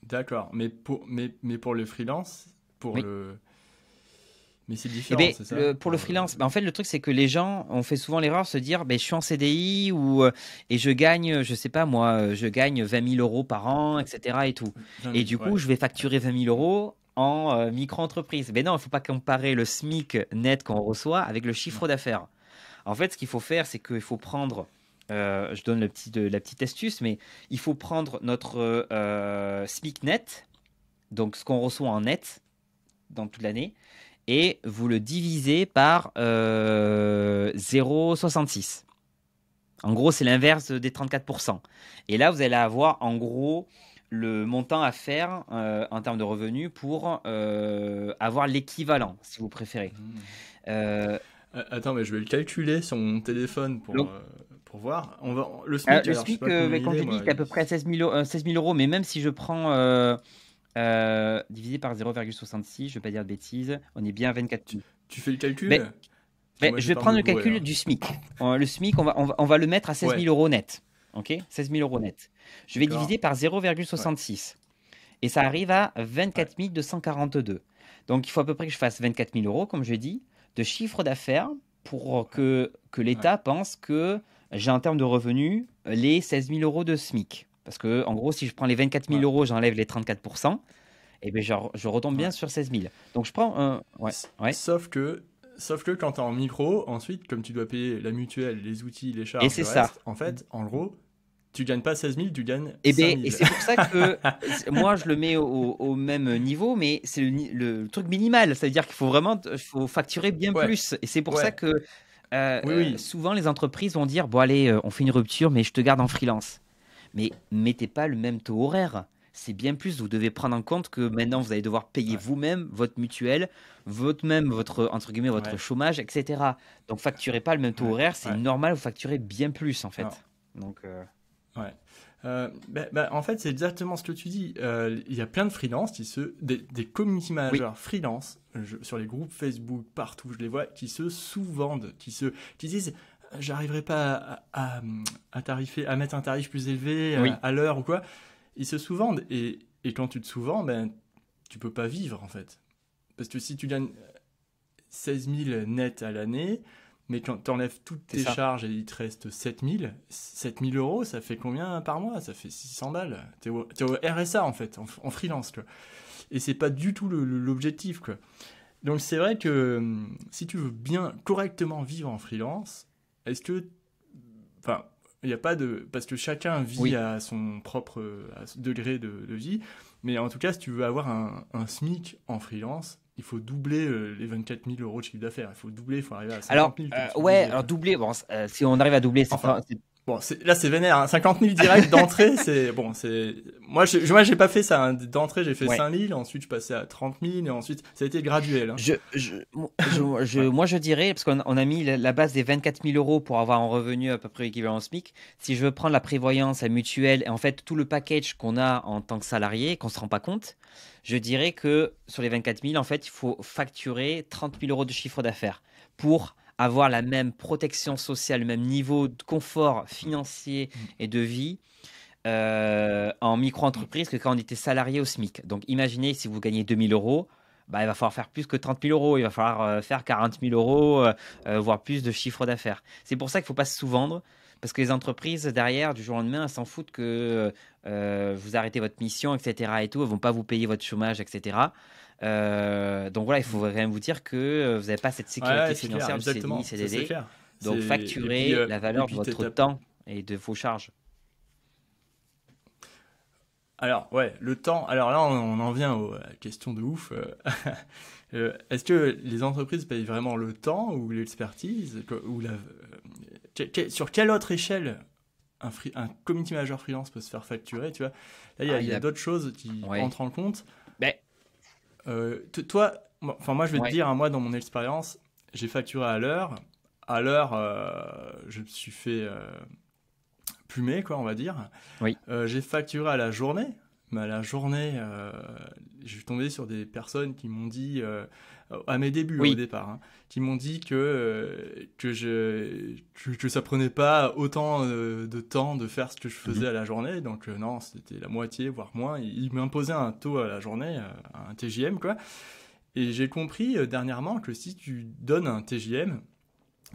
D'accord. Mais pour le freelance, Oui. Mais c'est Eh différent, ben, c'est ça? pour le freelance, en fait, le truc, c'est que les gens, on fait souvent l'erreur de se dire, ben, je suis en CDI et je gagne, je sais pas moi, je gagne 20 000 euros par an, etc. et tout. 20 Et 000, du coup, ouais. je vais facturer 20 000 euros en micro-entreprise. Mais non, il ne faut pas comparer le SMIC net qu'on reçoit avec le Non. chiffre d'affaires. En fait, ce qu'il faut faire, c'est qu'il faut prendre, je donne la petite astuce, mais il faut prendre notre SMIC net, donc ce qu'on reçoit en net dans toute l'année, et vous le divisez par 0,66. En gros, c'est l'inverse des 34%. Et là, vous allez avoir en gros le montant à faire en termes de revenus pour avoir l'équivalent, si vous préférez. Hmm. Euh, Attends, mais je vais le calculer sur mon téléphone donc, pour voir. Le SMIC, le alors je sais SMIC, pas combien il comme est, je dis, moi. c'est à peu près 16 000 euros. Mais même si je prends divisé par 0,66, je ne vais pas dire de bêtises, on est bien à 24 000. Tu fais le calcul? Mais Parce que Mais moi, je j'ai vais pas me prendre le bourrer, calcul hein. du SMIC. Le SMIC, on va le mettre à 16 000 Ouais, euros net. OK? 16 000 euros net. Je vais diviser d'accord. par Ouais. 0,66. Et ça arrive à Ouais. 24 242. Donc, il faut à peu près que je fasse 24 000 euros, comme je dis, de chiffre d'affaires pour Ouais. que Ouais. l'État pense que j'ai en termes de revenus les 16 000 euros de SMIC. Parce que, en gros, si je prends les 24 000 Ouais. euros, j'enlève les 34%, et bien je retombe bien Ouais. sur 16 000. Donc, je prends un. Ouais, S- ouais. Sauf que, sauf que quand t'es en micro, ensuite, comme tu dois payer la mutuelle, les outils, les Et charges, c'est le ça. reste, en fait, en gros, tu gagnes pas 16 000, tu gagnes Et, 5 ben, et 000. c'est pour ça que moi je le mets au même niveau, mais c'est le truc minimal. Ça veut dire qu'il faut vraiment faut facturer bien Ouais, plus. Et c'est pour ça ouais, que oui, oui, souvent les entreprises vont dire, bon allez, on fait une rupture, mais je te garde en freelance. Mais mettez pas le même taux horaire. C'est bien plus. Vous devez prendre en compte que maintenant vous allez devoir payer ouais, vous-même votre mutuelle, votre entre guillemets votre ouais, chômage, etc. Donc facturez pas le même taux ouais, horaire. C'est ouais. normal, vous facturez bien plus en Non, fait. Donc ouais. En fait, c'est exactement ce que tu dis. Il y a plein de freelances, des community oui. managers freelance, sur les groupes Facebook, partout, je les vois, qui se sous-vendent, qui disent j'arriverai pas à mettre un tarif plus élevé Oui, à l'heure ou quoi. Ils se sous-vendent. Et quand tu te sous-vends, ben, tu peux pas vivre en fait. Parce que si tu gagnes 16 000 net à l'année, mais quand tu enlèves toutes c'est tes ça. charges et il te reste 7 000 euros, ça fait combien par mois? Ça fait 600 balles. T'es au RSA en fait, en freelance. Quoi. Et c'est pas du tout l'objectif. Quoi. Donc c'est vrai que si tu veux bien correctement vivre en freelance, est-ce que. Enfin, il n'y a pas de. Parce que chacun vit Oui. à son propre à ce degré de vie. Mais en tout cas, si tu veux avoir un SMIC en freelance, il faut doubler les 24 000 euros de chiffre d'affaires. Il faut doubler, il faut arriver à Alors, 50 000, comme tu ouais, disais. alors Quoi. doubler, bon, si on arrive à doubler, c'est Enfin, pas. bon, là, c'est vénère. Hein. 50 000 direct d'entrée, c'est. Bon, c'est. Moi, j'ai pas fait ça. Hein. D'entrée, j'ai fait Ouais. 5 000, ensuite, je passais à 30 000, et ensuite, ça a été graduel. Hein. Ouais. Moi, je dirais, parce qu'on a mis la base des 24 000 euros pour avoir un revenu à peu près équivalent au SMIC. Si je veux prendre la prévoyance, la mutuelle, et en fait tout le package qu'on a en tant que salarié, qu'on ne se rend pas compte, je dirais que sur les 24 000, en fait, il faut facturer 30 000 euros de chiffre d'affaires pour avoir la même protection sociale, le même niveau de confort financier Mm, et de vie en mm, micro-entreprise que quand on était salarié au SMIC. Donc imaginez si vous gagnez 2 000 euros. bah, il va falloir faire plus que 30 000 euros, il va falloir faire 40 000 euros, voire plus de chiffre d'affaires. C'est pour ça qu'il ne faut pas se sous-vendre, parce que les entreprises, derrière, du jour au lendemain, elles s'en foutent que vous arrêtez votre mission, etc. et tout, elles ne vont pas vous payer votre chômage, etc. Donc voilà, il faut Mm. vraiment vous dire que vous n'avez pas cette Ouais, sécurité ouais, c'est clair, financière du CDI, exactement, ça c'est CDD. clair. Donc Et puis, facturez la valeur de votre t'as. temps et de vos charges. Alors, ouais, le temps. Alors là, on en vient à la question de ouf. Est-ce que les entreprises payent vraiment le temps ou l'expertise ou sur quelle autre échelle un community manager freelance peut se faire facturer, tu vois? Là, Ah, il il y a a... d'autres choses qui Ouais. entrent en compte. Ben, Toi, enfin, moi, je vais te ouais. dire, hein, moi, dans mon expérience, j'ai facturé à l'heure. À l'heure, je me suis fait plumer, quoi, on va dire. Oui. J'ai facturé à la journée, mais à la journée, je suis tombé sur des personnes qui m'ont dit, à mes débuts au Oui. départ, hein, qui m'ont dit que ça prenait pas autant de temps de faire ce que je faisais Mhm. à la journée, donc non, c'était la moitié, voire moins. Ils m'imposaient un taux à la journée, un TJM, quoi. Et j'ai compris dernièrement que si tu donnes un TJM,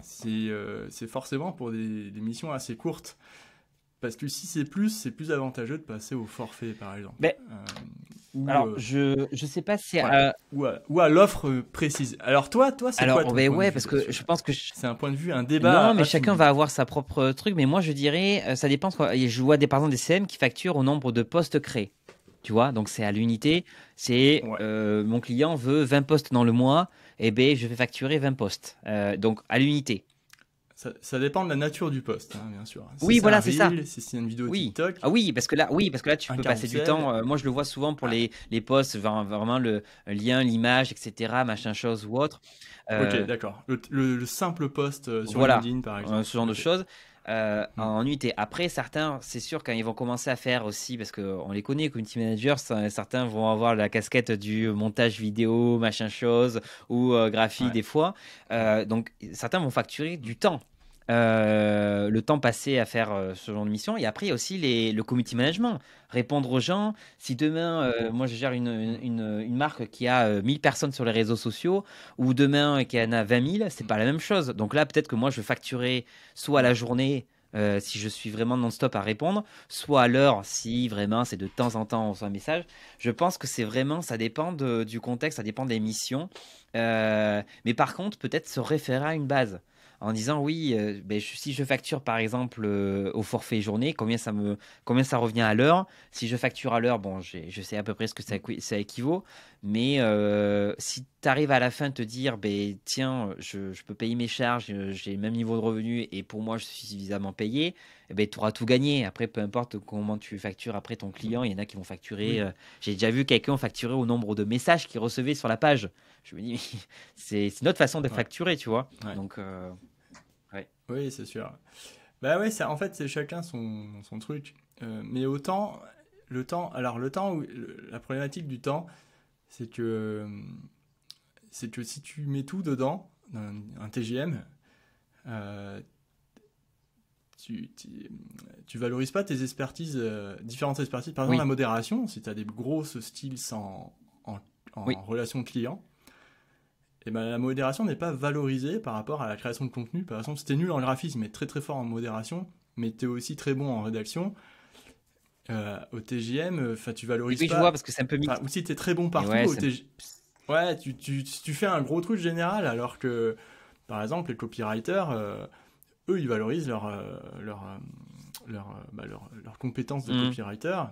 c'est forcément pour des missions assez courtes. Parce que si c'est plus avantageux de passer au forfait, par exemple. Ben, Ou, alors, je sais pas si... ouais. Ou à l'offre précise. Alors toi, c'est quoi alors, ton ben point de ouais, vue parce que là-dessus? je pense que... C'est un point de vue, un débat Non, mais chacun va infini. avoir sa propre truc. Mais moi, je dirais, ça dépend. Je vois par exemple des CM qui facturent au nombre de postes créés. Tu vois, donc c'est à l'unité. C'est Ouais. mon client veut 20 postes dans le mois. Et ben, je vais facturer 20 postes. Donc à l'unité. Ça dépend de la nature du poste, hein, bien sûr. Si Oui, c'est un voilà, c'est ça. reel, si c'est une vidéo Oui. TikTok, Ah oui, parce que là, tu un peux passer du carrousel. temps. Moi, je le vois souvent pour Ouais. les posts, vraiment le lien, l'image, etc., machin chose ou autre. Ok, Euh, d'accord. Le simple post sur Voilà, LinkedIn, par exemple. ce genre de Ok. choses. Hmm. En unité. Après, certains, c'est sûr, quand ils vont commencer à faire aussi, parce qu'on les connaît, community managers, certains vont avoir la casquette du montage vidéo, machin chose, ou graphie Ouais. des fois. Donc, certains vont facturer du temps. Le temps passé à faire ce genre de mission. Et après, il y a aussi le community management. Répondre aux gens. Si demain, moi, je gère une marque qui a 1000 personnes sur les réseaux sociaux, ou demain, qui en a 20 000, c'est pas la même chose. Donc là, peut-être que moi, je vais facturer soit à la journée, si je suis vraiment non-stop à répondre, soit à l'heure, si vraiment c'est de temps en temps on reçoit un message. Je pense que c'est vraiment, ça dépend du contexte, ça dépend des missions. Mais par contre, peut-être se référer à une base en disant oui, ben, si je facture par exemple au forfait journée, combien ça revient à l'heure? Si je facture à l'heure, bon, je sais à peu près ce que ça équivaut, mais si tu arrives à la fin de te dire, ben, tiens, je peux payer mes charges, j'ai le même niveau de revenu et pour moi je suis suffisamment payé, eh ben, tu auras tout gagné. Après, peu importe comment tu factures après ton client, il y en a qui vont facturer. Oui. J'ai déjà vu quelqu'un facturer au nombre de messages qu'il recevait sur la page. Je me dis, c'est notre façon de Ouais. facturer, tu vois. Ouais. Donc, ouais. Oui, c'est sûr. Bah ouais, en fait, c'est chacun son truc. Mais autant, la problématique du temps, c'est que, c'est que si tu mets tout dedans, un TGM, euh, tu, tu, tu valorises pas tes expertises, différentes expertises. Par exemple, la Oui, modération, si tu as des grosses skills en, oui, en relation client, et ben, la modération n'est pas valorisée par rapport à la création de contenu. Par exemple, si t'es nul en graphisme mais très très fort en modération, mais t'es aussi très bon en rédaction, au TGM, tu valorises oui, je vois pas. parce que c'est un peu Enfin, mixte. ou si t'es très bon Et partout, ouais, au TG... ouais, tu fais un gros truc général, alors que, par exemple, les copywriters, eux, ils valorisent leur compétence de Hmm. copywriter.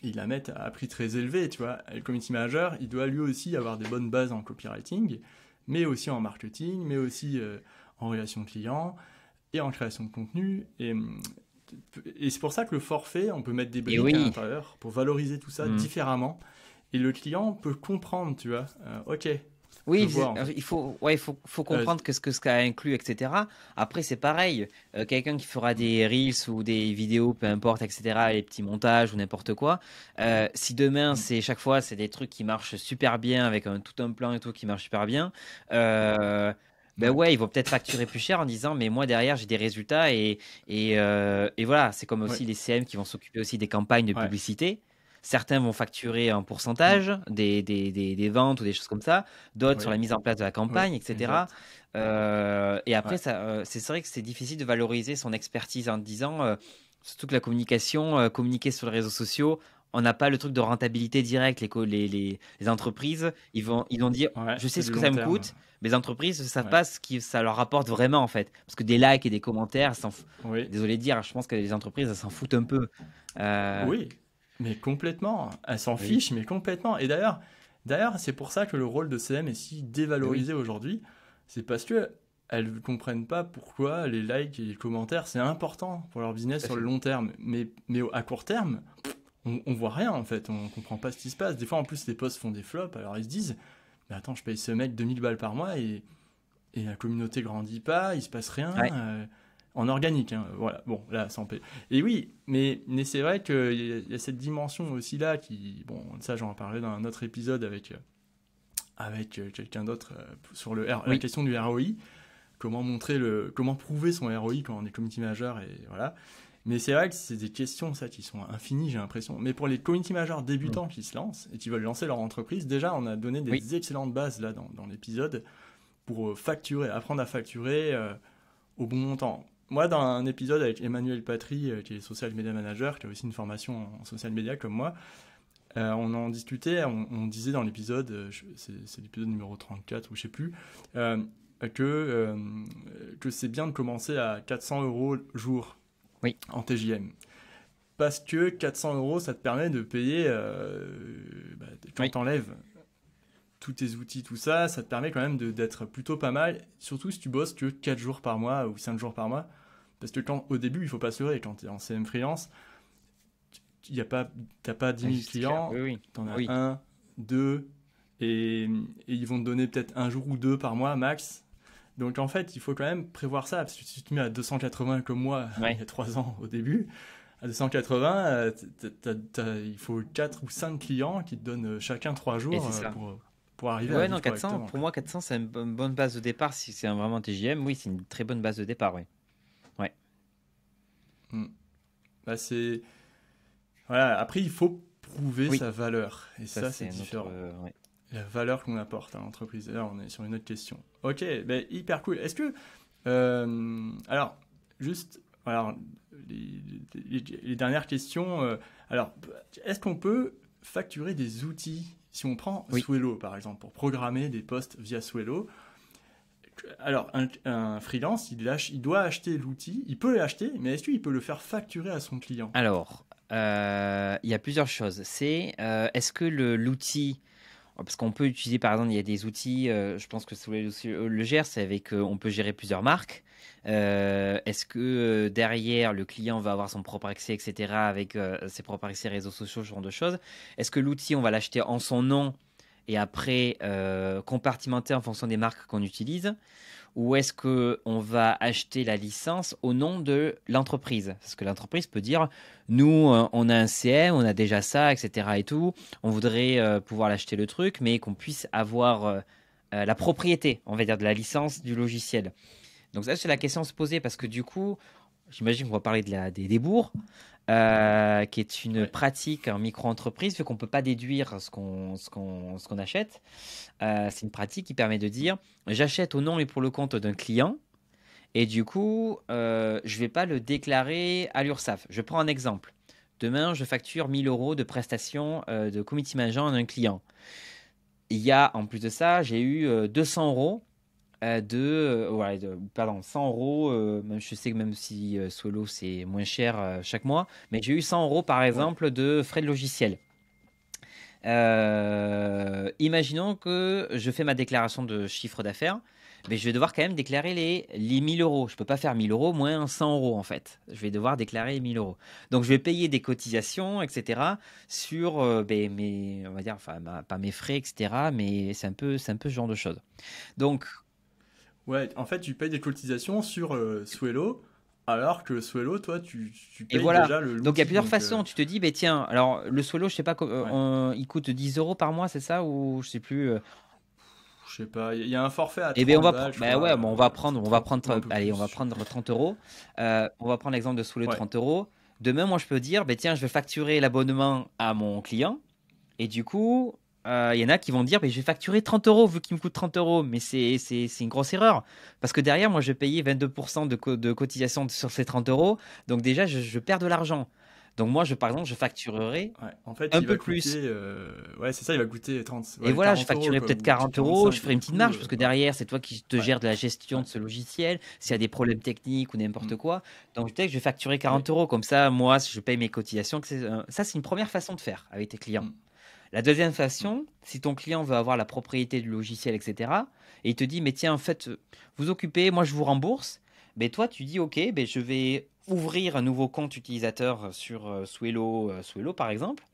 Ils la mettent à prix très élevé, tu vois. Et le community manager, il doit lui aussi avoir des bonnes bases en copywriting, mais aussi en marketing, mais aussi en relation client et en création de contenu. Et c'est pour ça que le forfait, on peut mettre des Et briques à oui. l'intérieur pour valoriser tout ça Hmm. différemment. Et le client peut comprendre, tu vois. Ok, je Oui, vois en fait. il faut, ouais, faut Euh, comprendre ce qu'a inclus, etc. Après, c'est pareil. Quelqu'un qui fera des reels ou des vidéos, peu importe, etc., les petits montages ou n'importe quoi. Si demain, chaque fois, c'est des trucs qui marchent super bien avec tout un plan et tout qui marche super bien. euh, Ben ouais, ouais, ils vont peut-être facturer plus cher en disant, mais moi derrière j'ai des résultats et voilà, c'est comme ouais, aussi les CM qui vont s'occuper aussi des campagnes de ouais. publicité. Certains vont facturer un pourcentage des ventes ou des choses comme ça, d'autres sur la Oui, mise en place de la oui, campagne, etc. exact. Et après, Ouais, c'est vrai que c'est difficile de valoriser son expertise en disant, surtout que la communication, communiquer sur les réseaux sociaux, on n'a pas le truc de rentabilité directe. Les entreprises, ils vont dire, ouais, je sais c'est ce du que long ça me terme. coûte, mais les entreprises ne savent Ouais, pas ce que ça leur rapporte vraiment, en fait. Parce que des likes et des commentaires, oui, désolé de dire, je pense que les entreprises, elles s'en foutent un peu. Euh, oui, mais complètement. Elle s'en oui, fiche, mais complètement. Et d'ailleurs, c'est pour ça que le rôle de CM est si mais oui, dévalorisé aujourd'hui. C'est parce que elles ne comprennent pas pourquoi les likes et les commentaires, c'est important pour leur business tout à sur le fait. long terme. Mais à court terme, on voit rien en fait, on comprend pas ce qui se passe. Des fois en plus les posts font des flops, alors ils se disent, mais attends, je paye ce mec 2000 balles par mois et la communauté grandit pas, il se passe rien, Ouais, en organique, hein, voilà, bon, là, ça en paye. Et oui, mais c'est vrai qu'il y a cette dimension aussi là qui, bon, ça j'en parlerai dans un autre épisode avec quelqu'un d'autre sur la oui, question du ROI, comment prouver son ROI quand on est community manager et voilà. Mais c'est vrai que c'est des questions ça qui sont infinies, j'ai l'impression. Mais pour les community managers mm, débutants qui se lancent et qui veulent lancer leur entreprise, déjà on a donné oui, des excellentes bases là dans l'épisode pour facturer, apprendre à facturer au bon montant. Moi, dans un épisode avec Emmanuel Patry, qui est social media manager, qui a aussi une formation en social media comme moi, on en discutait, on disait dans l'épisode, c'est l'épisode numéro 34 ou je sais plus, euh, que, euh, que c'est bien de commencer à 400 euros jour oui, en TJM. Parce que 400 euros, ça te permet de payer, quand oui, t'enlèves tous tes outils, tout ça, ça te permet quand même d'être plutôt pas mal, surtout si tu bosses que 4 jours par mois ou 5 jours par mois. Parce que au début, il faut pas se leurrer, quand tu es en CM freelance, t'as pas 10 000 c'est clair. Oui, clients, oui, tu en as oui, un, deux, et ils vont te donner peut-être un jour ou deux par mois max. Donc en fait, il faut quand même prévoir ça, parce que si tu te mets à 280 comme moi il y ouais, a 3 ans au début, à 280, il faut 4 ou 5 clients qui te donnent chacun 3 et jours c'est ça. pour arriver à Ouais, non, vivre 400, correctement. pour moi, 400, c'est une bonne base de départ. Si c'est vraiment un TJM, oui, c'est une très bonne base de départ, ouais. Ouais, Mm. Bah, voilà. Après, il faut prouver oui, sa valeur. Et ça, ça, c'est c'est notre. différent. Ouais. La valeur qu'on apporte à l'entreprise. Et là, on est sur une autre question. Ok, bah, hyper cool. Est-ce que... alors, juste... Alors, les, les dernières questions. Alors, est-ce qu'on peut facturer des outils si on prend Oui. Swello, par exemple, pour programmer des posts via Swello? Alors, un freelance, il doit acheter l'outil, il peut l'acheter, mais est-ce qu'il peut le faire facturer à son client? Alors, il y a plusieurs choses. Est-ce que l'outil, parce qu'on peut utiliser, par exemple, il y a des outils, je pense que Soulé aussi le gère, c'est avec, on peut gérer plusieurs marques. Est-ce que derrière, le client va avoir son propre accès, etc., avec ses propres accès réseaux sociaux, ce genre de choses? Est-ce que l'outil, on va l'acheter en son nom et après compartimenter en fonction des marques qu'on utilise? Ou est-ce que on va acheter la licence au nom de l'entreprise? Parce que l'entreprise peut dire, nous, on a un CM, on a déjà ça, etc. et tout. On voudrait pouvoir l'acheter le truc, mais qu'on puisse avoir la propriété, on va dire, de la licence du logiciel. Donc ça, c'est la question à se poser parce que du coup, j'imagine qu'on va parler des débours, qui est une Ouais. pratique en micro-entreprise, vu qu'on ne peut pas déduire ce qu'on achète. C'est une pratique qui permet de dire, j'achète au nom et pour le compte d'un client, et du coup, je ne vais pas le déclarer à l'URSSAF. Je prends un exemple. Demain, je facture 1000 euros de prestations de committee manager à un client. Il y a, en plus de ça, j'ai eu 200 euros pardon, 100 euros. Même, je sais que même si Solo c'est moins cher chaque mois, mais j'ai eu 100 euros par Ouais. exemple de frais de logiciel. Imaginons que je fais ma déclaration de chiffre d'affaires, mais je vais devoir quand même déclarer les 1000 euros. Je ne peux pas faire 1000 euros moins 100 euros en fait. Je vais devoir déclarer les 1000 euros. Donc je vais payer des cotisations, etc. sur on va dire, enfin, pas mes frais, etc. Mais c'est un peu ce genre de choses. Donc, Ouais, en fait, tu payes des cotisations sur Swello, alors que Swello, toi, tu et payes voilà. déjà Donc il y a l'outil. plusieurs Donc, façons. Tu te dis, ben tiens, alors le solo, je sais pas, ouais, il coûte 10 euros par mois, c'est ça? Ou je sais plus. je sais pas, il y a un forfait à Eh bien, 30 balles, je bah crois, ouais, bon, c'est 30 on va prendre, ou un peu allez, on va plus, je sais prendre plus. 30 euros. On va prendre l'exemple de sous les Ouais, 30 euros. Demain, moi, je peux dire, ben, tiens, je vais facturer l'abonnement à mon client. Et du coup, il y en a qui vont dire, ben, je vais facturer 30 euros vu qu'il me coûte 30 euros. Mais c'est une grosse erreur. Parce que derrière, moi, je vais payer 22% de cotisation sur ces 30 euros. Donc déjà, je perds de l'argent. Donc moi, par exemple, je facturerai Ouais. En fait, un il va peu plus. coûter. Ouais, c'est ça, il va coûter Et ouais, voilà, je 40 euros, facturerai quoi, peut-être ou 40 euros, je 45, et ferai une du petite coup, marge parce que ouais. derrière, c'est toi qui te Ouais. gères de la gestion Ouais. de ce logiciel. S'il y a Mm. des problèmes techniques ou Mm. n'importe quoi, donc peut-être que je vais facturer Oui. 40 euros. Comme ça, moi, si je paye mes cotisations, ça, c'est une première façon de faire avec tes clients. Mm. La deuxième Mm. façon, si ton client veut avoir la propriété du logiciel, etc., et il te dit, mais tiens, en fait, vous occupez, moi, je vous rembourse, mais toi, tu dis, ok, ben, je vais ouvrir un nouveau compte utilisateur sur Swello, par exemple.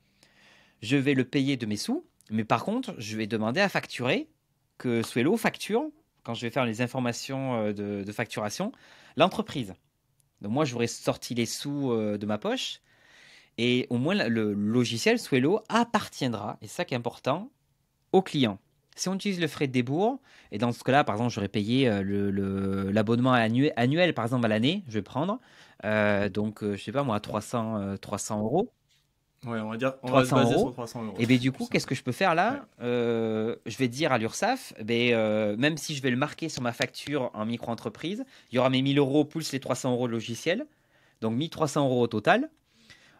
Je vais le payer de mes sous, mais par contre, je vais demander à facturer, que Swello facture, quand je vais faire les informations de facturation, l'entreprise. Donc moi, j'aurais sorti les sous de ma poche, et au moins le logiciel Swello appartiendra, et c'est ça qui est important, au client. Si on utilise le frais de débours, et dans ce cas-là, par exemple, j'aurais payé l'abonnement annuel, par exemple, à l'année, je vais prendre, donc, je sais pas moi, 300 euros. Ouais, on va se 300 baser sur euros. 300 euros, Et bien c'est du plus coup, qu'est-ce simple. que je peux faire Ouais. là? Je vais dire à l'URSSAF, même si je vais le marquer sur ma facture en micro-entreprise, il y aura mes 1000 euros plus les 300 euros de logiciel, donc 1300 euros au total.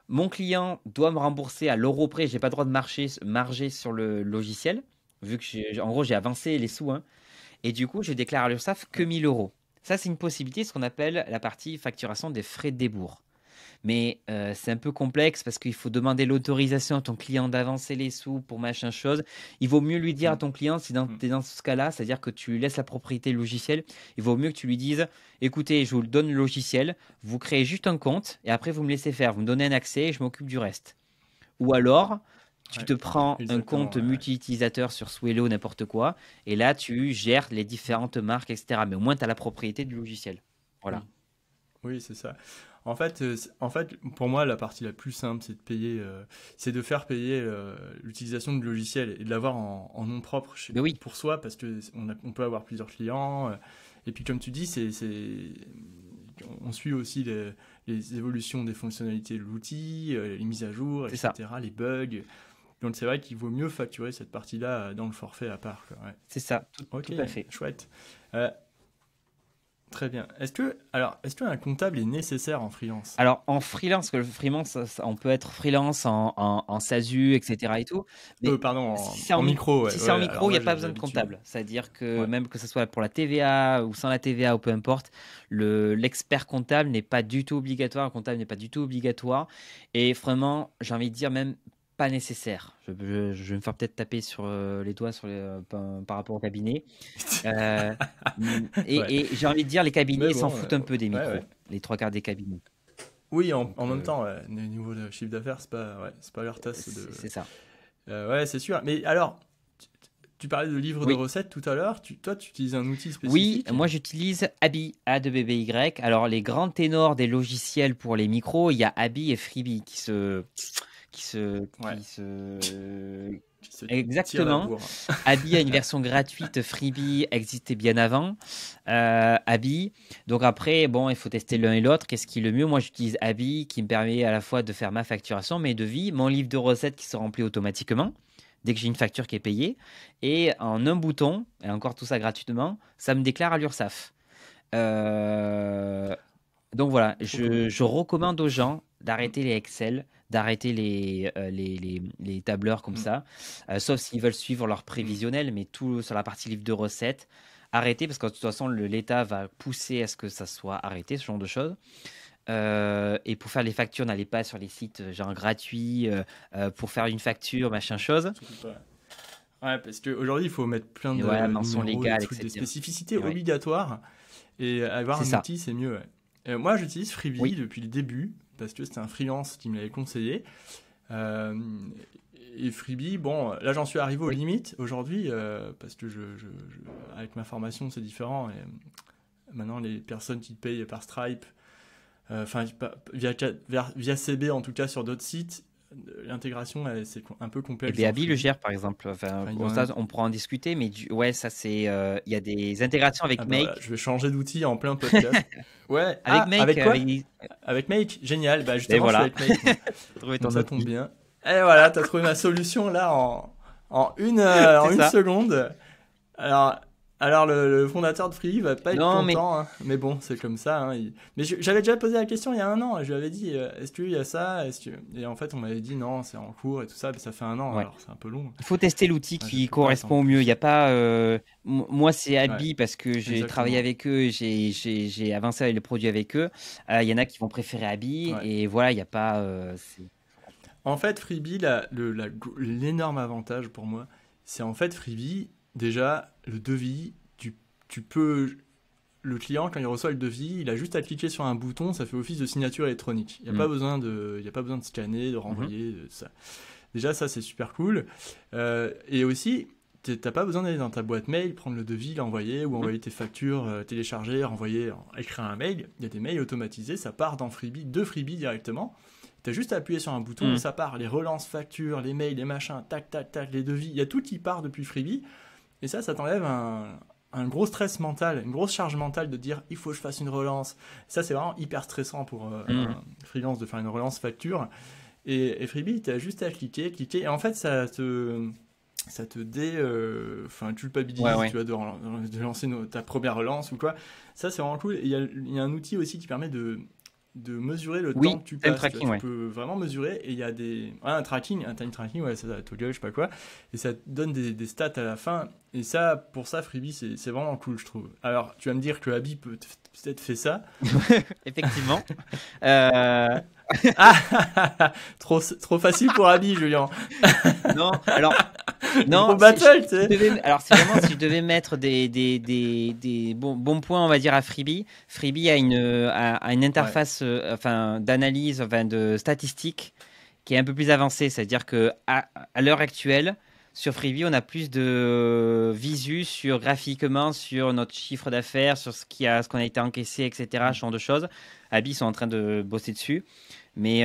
Mon client doit me rembourser à l'euro près, j'ai pas le droit de marger sur le logiciel, vu que en gros j'ai avancé les sous, hein. Et du coup, je déclare à l'URSSAF que Ouais. 1000 euros. Ça, c'est une possibilité, ce qu'on appelle la partie facturation des frais de débours. Mais c'est un peu complexe parce qu'il faut demander l'autorisation à ton client d'avancer les sous pour machin chose. Il vaut mieux lui dire à Mm. ton client, si Mm. tu es dans ce cas-là, c'est-à-dire que tu lui laisses la propriété logicielle, il vaut mieux que tu lui dises, écoutez, je vous le donne le logiciel, vous créez juste un compte et après vous me laissez faire, vous me donnez un accès et je m'occupe du reste. Ou alors, tu Ouais. te prends un Exactement. compte Ouais. multi-utilisateur sur Swello, n'importe quoi, et là tu gères les différentes marques, etc. Mais au moins, tu as la propriété du logiciel. Voilà. Oui. Oui, c'est ça. En fait, pour moi, la partie la plus simple, c'est de payer, c'est de faire payer l'utilisation du logiciel et de l'avoir en nom propre Mais oui, pour soi, parce que on peut avoir plusieurs clients. Et puis, comme tu dis, on suit aussi les évolutions des fonctionnalités de l'outil, les mises à jour, c'est ça. etc., les bugs. Donc, c'est vrai qu'il vaut mieux facturer cette partie-là dans le forfait à part, quoi. Ouais. C'est ça, Ok, tout à fait. chouette. Euh, Très bien. Est-ce qu'un comptable est nécessaire en freelance? Alors, en freelance, parce que le freelance, on peut être freelance en SASU, etc. et tout. Mais Pardon, si c'est en, en micro, ouais, si c'est en ouais. Alors micro, il n'y là, a pas j'ai besoin de l'habitude. comptable. C'est-à-dire que Ouais. même que ce soit pour la TVA ou sans la TVA ou peu importe, l'expert comptable n'est pas du tout obligatoire. Le comptable n'est pas du tout obligatoire. Et vraiment, j'ai envie de dire même pas nécessaire. Je vais me faire peut-être taper sur les doigts par rapport au cabinet. Euh, Ouais. et j'ai envie de dire, les Mais cabinets s'en bon, foutent un peu des ouais, ouais. micros. Les trois quarts des cabinets. Oui, Donc, en même temps, ouais, au niveau de chiffre d'affaires, c'est pas leur tasse de. c'est ça. Ouais, c'est sûr. Mais alors, tu, tu parlais de livres de Oui. recettes tout à l'heure. Toi, tu utilises un outil Oui, spécifique? moi j'utilise Abi, A2BBY. Alors les grands ténors des logiciels pour les micros, il y a Abi et Freebie qui se, Ouais, qui se, qui se tire la exactement. bourre. Abi a une version gratuite, Freebie existait bien avant. Abi. Donc après, bon, il faut tester l'un et l'autre. Qu'est-ce qui est le mieux? Moi, j'utilise Abi qui me permet à la fois de faire ma facturation, mes devis, mon livre de recettes qui se remplit automatiquement dès que j'ai une facture qui est payée. Et en un bouton, et encore tout ça gratuitement, ça me déclare à l'URSSAF. Euh, donc voilà, Trop cool. je recommande aux gens d'arrêter les Excel, d'arrêter les tableurs comme Mm, ça, sauf s'ils veulent suivre leur mm, prévisionnel, mais tout sur la partie livre de recettes, arrêtez parce que de toute façon, l'État va pousser à ce que ça soit arrêté, ce genre de choses. Et pour faire les factures, n'allez pas sur les sites genre gratuits pour faire une facture, machin chose. surtout pas. Ouais, parce qu'aujourd'hui, il faut mettre plein Et ouais, de mention numéros, des légale, trucs, des etc. spécificités Et ouais, obligatoires. Et avoir c'est un ça. outil, c'est mieux. Ouais. Moi, j'utilise Freebie Oui, depuis le début, parce que c'était un freelance qui me l'avait conseillé. Euh, et Freebie, bon, là, j'en suis arrivé aux oui, limites aujourd'hui, parce que avec ma formation, c'est différent. Et maintenant, les personnes qui payent par Stripe, enfin, via CB en tout cas sur d'autres sites, l'intégration, c'est un peu Et complexe bien, dans Abi le Freebie. gère, par exemple. Enfin, Enfin, il bon, en a- ça, on pourra en discuter, mais ouais, ça, c'est. Il y a des intégrations Ah avec bah voilà, Make. je vais changer d'outil en plein podcast. Ouais, Avec Make, avec quoi? Avec Make, génial. Bah et justement, je suis voilà, avec Make, moi. t'as trouvé Donc ton ça tombe outil. bien. Et voilà, t'as trouvé ma solution là en C'est une ça. seconde. Alors, alors le fondateur de Free va pas être Non, mais content, hein. Mais bon, c'est comme ça, hein. Mais j'avais déjà posé la question il y a un an. Et je lui avais dit, est-ce qu'il y a ça? Et en fait, on m'avait dit non, c'est en cours et tout ça. Mais ça fait un an, ouais. alors c'est un peu long. Il faut tester l'outil Enfin, je qui peux pas attendre correspond au mieux. Il plus. n'y a pas. Moi, c'est Ouais, Abi parce que j'ai travaillé exactement. avec eux, j'ai avancé avec les produits avec eux. Il y en a qui vont préférer Abi Ouais. et voilà, il n'y a pas. En fait, Freebie, l'énorme avantage pour moi, c'est en fait Freebie, déjà, le devis, tu peux. Le client, quand il reçoit le devis, il a juste à cliquer sur un bouton, ça fait office de signature électronique. Il n'y a pas Mm. besoin il y a pas besoin de scanner, de Mhm. renvoyer, de ça. Déjà, ça, c'est super cool. Et aussi, t'as pas besoin d'aller dans ta boîte mail, prendre le devis, l'envoyer, ou Mhm. envoyer tes factures, télécharger, renvoyer, écrire un mail. Il y a des mails automatisés, ça part dans Freebie, de Freebie directement. T'as juste à appuyer sur un bouton et Mm. ça part. Les relances, factures, les mails, les machins, tac, tac, tac, les devis. Il y a tout qui part depuis Freebie. Et ça t'enlève un gros stress mental, une grosse charge mentale de dire il faut que je fasse une relance. Ça, c'est vraiment hyper stressant pour Mm. un freelance de faire une relance facture. Et Freebie, tu as juste à cliquer, cliquer. Et en fait, ça te enfin, Ouais, culpabilise, ouais. tu vois, de lancer ta première relance ou quoi. Ça, c'est vraiment cool. Et il y a un outil aussi qui permet de mesurer le temps Oui, que tu time passes. Tu vois, tracking, tu ouais. peux vraiment mesurer. Et il y a un tracking, un time tracking, ouais, ça, Toggle, je sais pas quoi. Et ça te donne des stats à la fin. Et ça, pour ça, Freebie, c'est vraiment cool, je trouve. Alors, tu vas me dire que Abi peut-être fait ça. Effectivement. Euh, Ah, trop facile pour Abi, Julien. non, alors. Gros Non, battle, tu sais. alors c'est vraiment si je devais mettre des bons points, on va dire à Freebie. Freebie a une Ouais. interface enfin, d'analyse, enfin, de statistiques qui est un peu plus avancée. C'est-à-dire que à l'heure actuelle, sur Freebie, on a plus de visu sur graphiquement sur notre chiffre d'affaires, sur ce qu'on a été encaissé, etc. Ce genre de choses. Abi sont en train de bosser dessus. Mais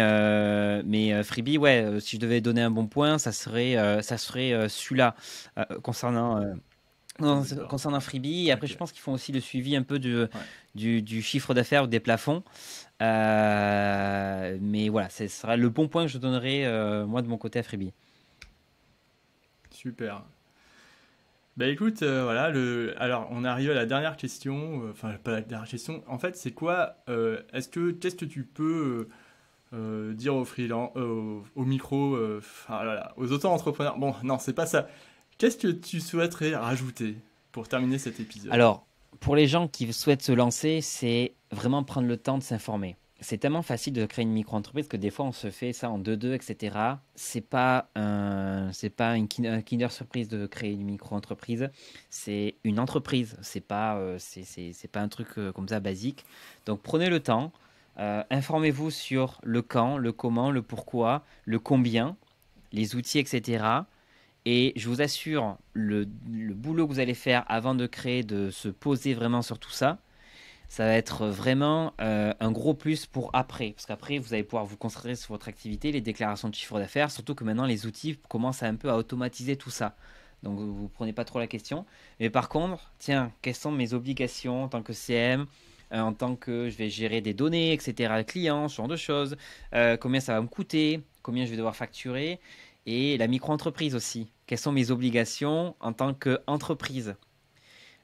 Freebie, ouais, si je devais donner un bon point, ça serait celui-là concernant, D'accord. concernant Freebie. Et après, je Ok. pense qu'ils font aussi le suivi un peu Ouais. du chiffre d'affaires ou des plafonds. Mais voilà, ce sera le bon point que je donnerai, moi, de mon côté à Freebie. Super. Bah écoute, voilà, alors on est arrivé à la dernière question, enfin pas la dernière question, en fait c'est quoi, qu'est-ce que tu peux dire aux freelance, au micro, ah là là, aux auto-entrepreneurs, bon non c'est pas ça, qu'est-ce que tu souhaiterais rajouter pour terminer cet épisode? Alors, pour les gens qui souhaitent se lancer, c'est vraiment prendre le temps de s'informer. C'est tellement facile de créer une micro-entreprise que des fois on se fait ça en 2-2, etc. C'est pas un Kinder Surprise de créer une micro-entreprise. C'est une entreprise. C'est pas un truc comme ça basique. Donc prenez le temps. Informez-vous sur le quand, le comment, le pourquoi, le combien, les outils, etc. Et je vous assure, le boulot que vous allez faire avant de créer, de se poser vraiment sur tout ça, ça va être vraiment un gros plus pour après. Parce qu'après, vous allez pouvoir vous concentrer sur votre activité, les déclarations de chiffre d'affaires, surtout que maintenant, les outils commencent un peu à automatiser tout ça. Donc, vous ne prenez pas trop la question. Mais par contre, tiens, quelles sont mes obligations en tant que CM, en tant que je vais gérer des données, etc., clients, ce genre de choses, combien ça va me coûter, combien je vais devoir facturer, et la micro-entreprise aussi. Quelles sont mes obligations en tant qu'entreprise?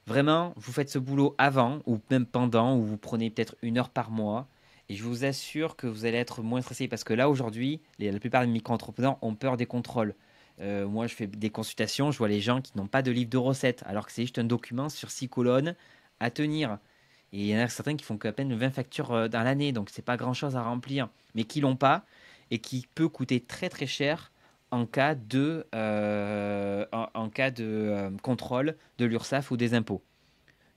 Vraiment, vous faites ce boulot avant ou même pendant, ou vous prenez peut-être 1 heure par mois. Et je vous assure que vous allez être moins stressé parce que là, aujourd'hui, la plupart des micro-entrepreneurs ont peur des contrôles. Moi, je fais des consultations, je vois les gens qui n'ont pas de livre de recettes, alors que c'est juste un document sur 6 colonnes à tenir. Et il y en a certains qui font qu'à peine 20 factures dans l'année, donc c'est pas grand-chose à remplir, mais qui l'ont pas et qui peut coûter très très cher en cas de contrôle de l'URSSAF ou des impôts.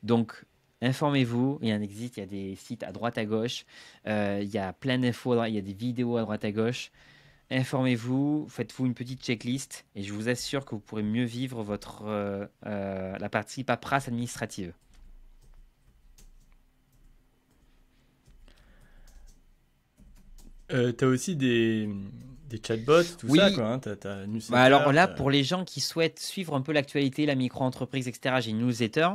Donc, informez-vous, il y en existe, il y a des sites à droite à gauche, il y a plein d'infos, il y a des vidéos à droite à gauche. Informez-vous, faites-vous une petite checklist et je vous assure que vous pourrez mieux vivre la partie paperasse administrative. T'as aussi Des chatbots, tout Oui. ça, quoi. Hein. T'as newsletter, Alors là, t'as- pour les gens qui souhaitent suivre un peu l'actualité, la micro-entreprise, etc., j'ai une newsletter,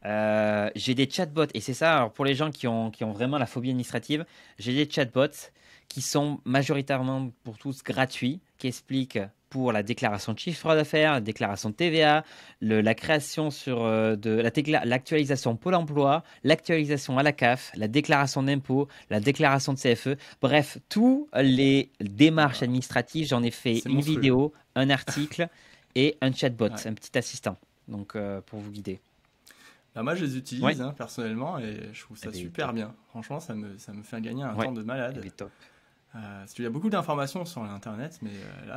j'ai des chatbots, et c'est ça, alors pour les gens qui ont vraiment la phobie administrative, j'ai des chatbots qui sont majoritairement pour tous gratuits, qui expliquent pour la déclaration de chiffre d'affaires, la déclaration de TVA, la création l'actualisation Pôle emploi, l'actualisation à la CAF, la déclaration d'impôt, la déclaration de CFE. Bref, tous les démarches Voilà. administratives, j'en ai fait C'est une monstrueux. vidéo, un article et un chatbot, Ouais. un petit assistant. Donc, pour vous guider. Bah, moi, je les Ouais. utilise hein, personnellement et je trouve ça Eh bien, super top. bien. Franchement, ça me fait gagner un Ouais. temps de Eh malade. bien, top. Parce qu'il y a beaucoup d'informations sur Internet, mais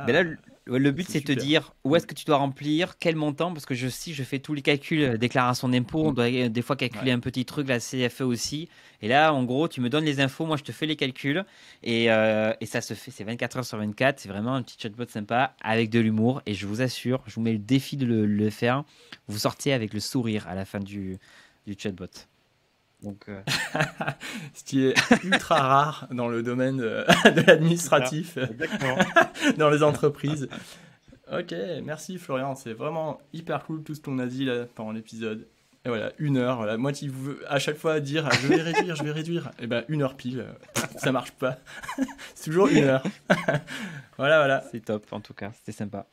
Mais là, là, le but, c'est c'est de te super. dire où est-ce que tu dois remplir, quel montant, parce que si je fais tous les calculs, déclaration d'impôt, on doit des fois calculer Ouais. un petit truc, la CFE aussi. Et là, en gros, tu me donnes les infos, moi je te fais les calculs, et ça se fait, c'est 24 heures sur 24, c'est vraiment un petit chatbot sympa, avec de l'humour, et je vous assure, je vous mets le défi de le faire, vous sortez avec le sourire à la fin du chatbot. Donc, Ce qui est ultra rare dans le domaine de l'administratif, exactement. dans les entreprises. Ok, merci Florian, c'est vraiment hyper cool tout ce qu'on a dit là pendant l'épisode. Et voilà, 1 heure, voilà. Moi qui veux à chaque fois dire je vais réduire, et ben 1 heure pile, ça marche pas. C'est toujours 1 heure. Voilà. C'est top, en tout cas, c'était sympa.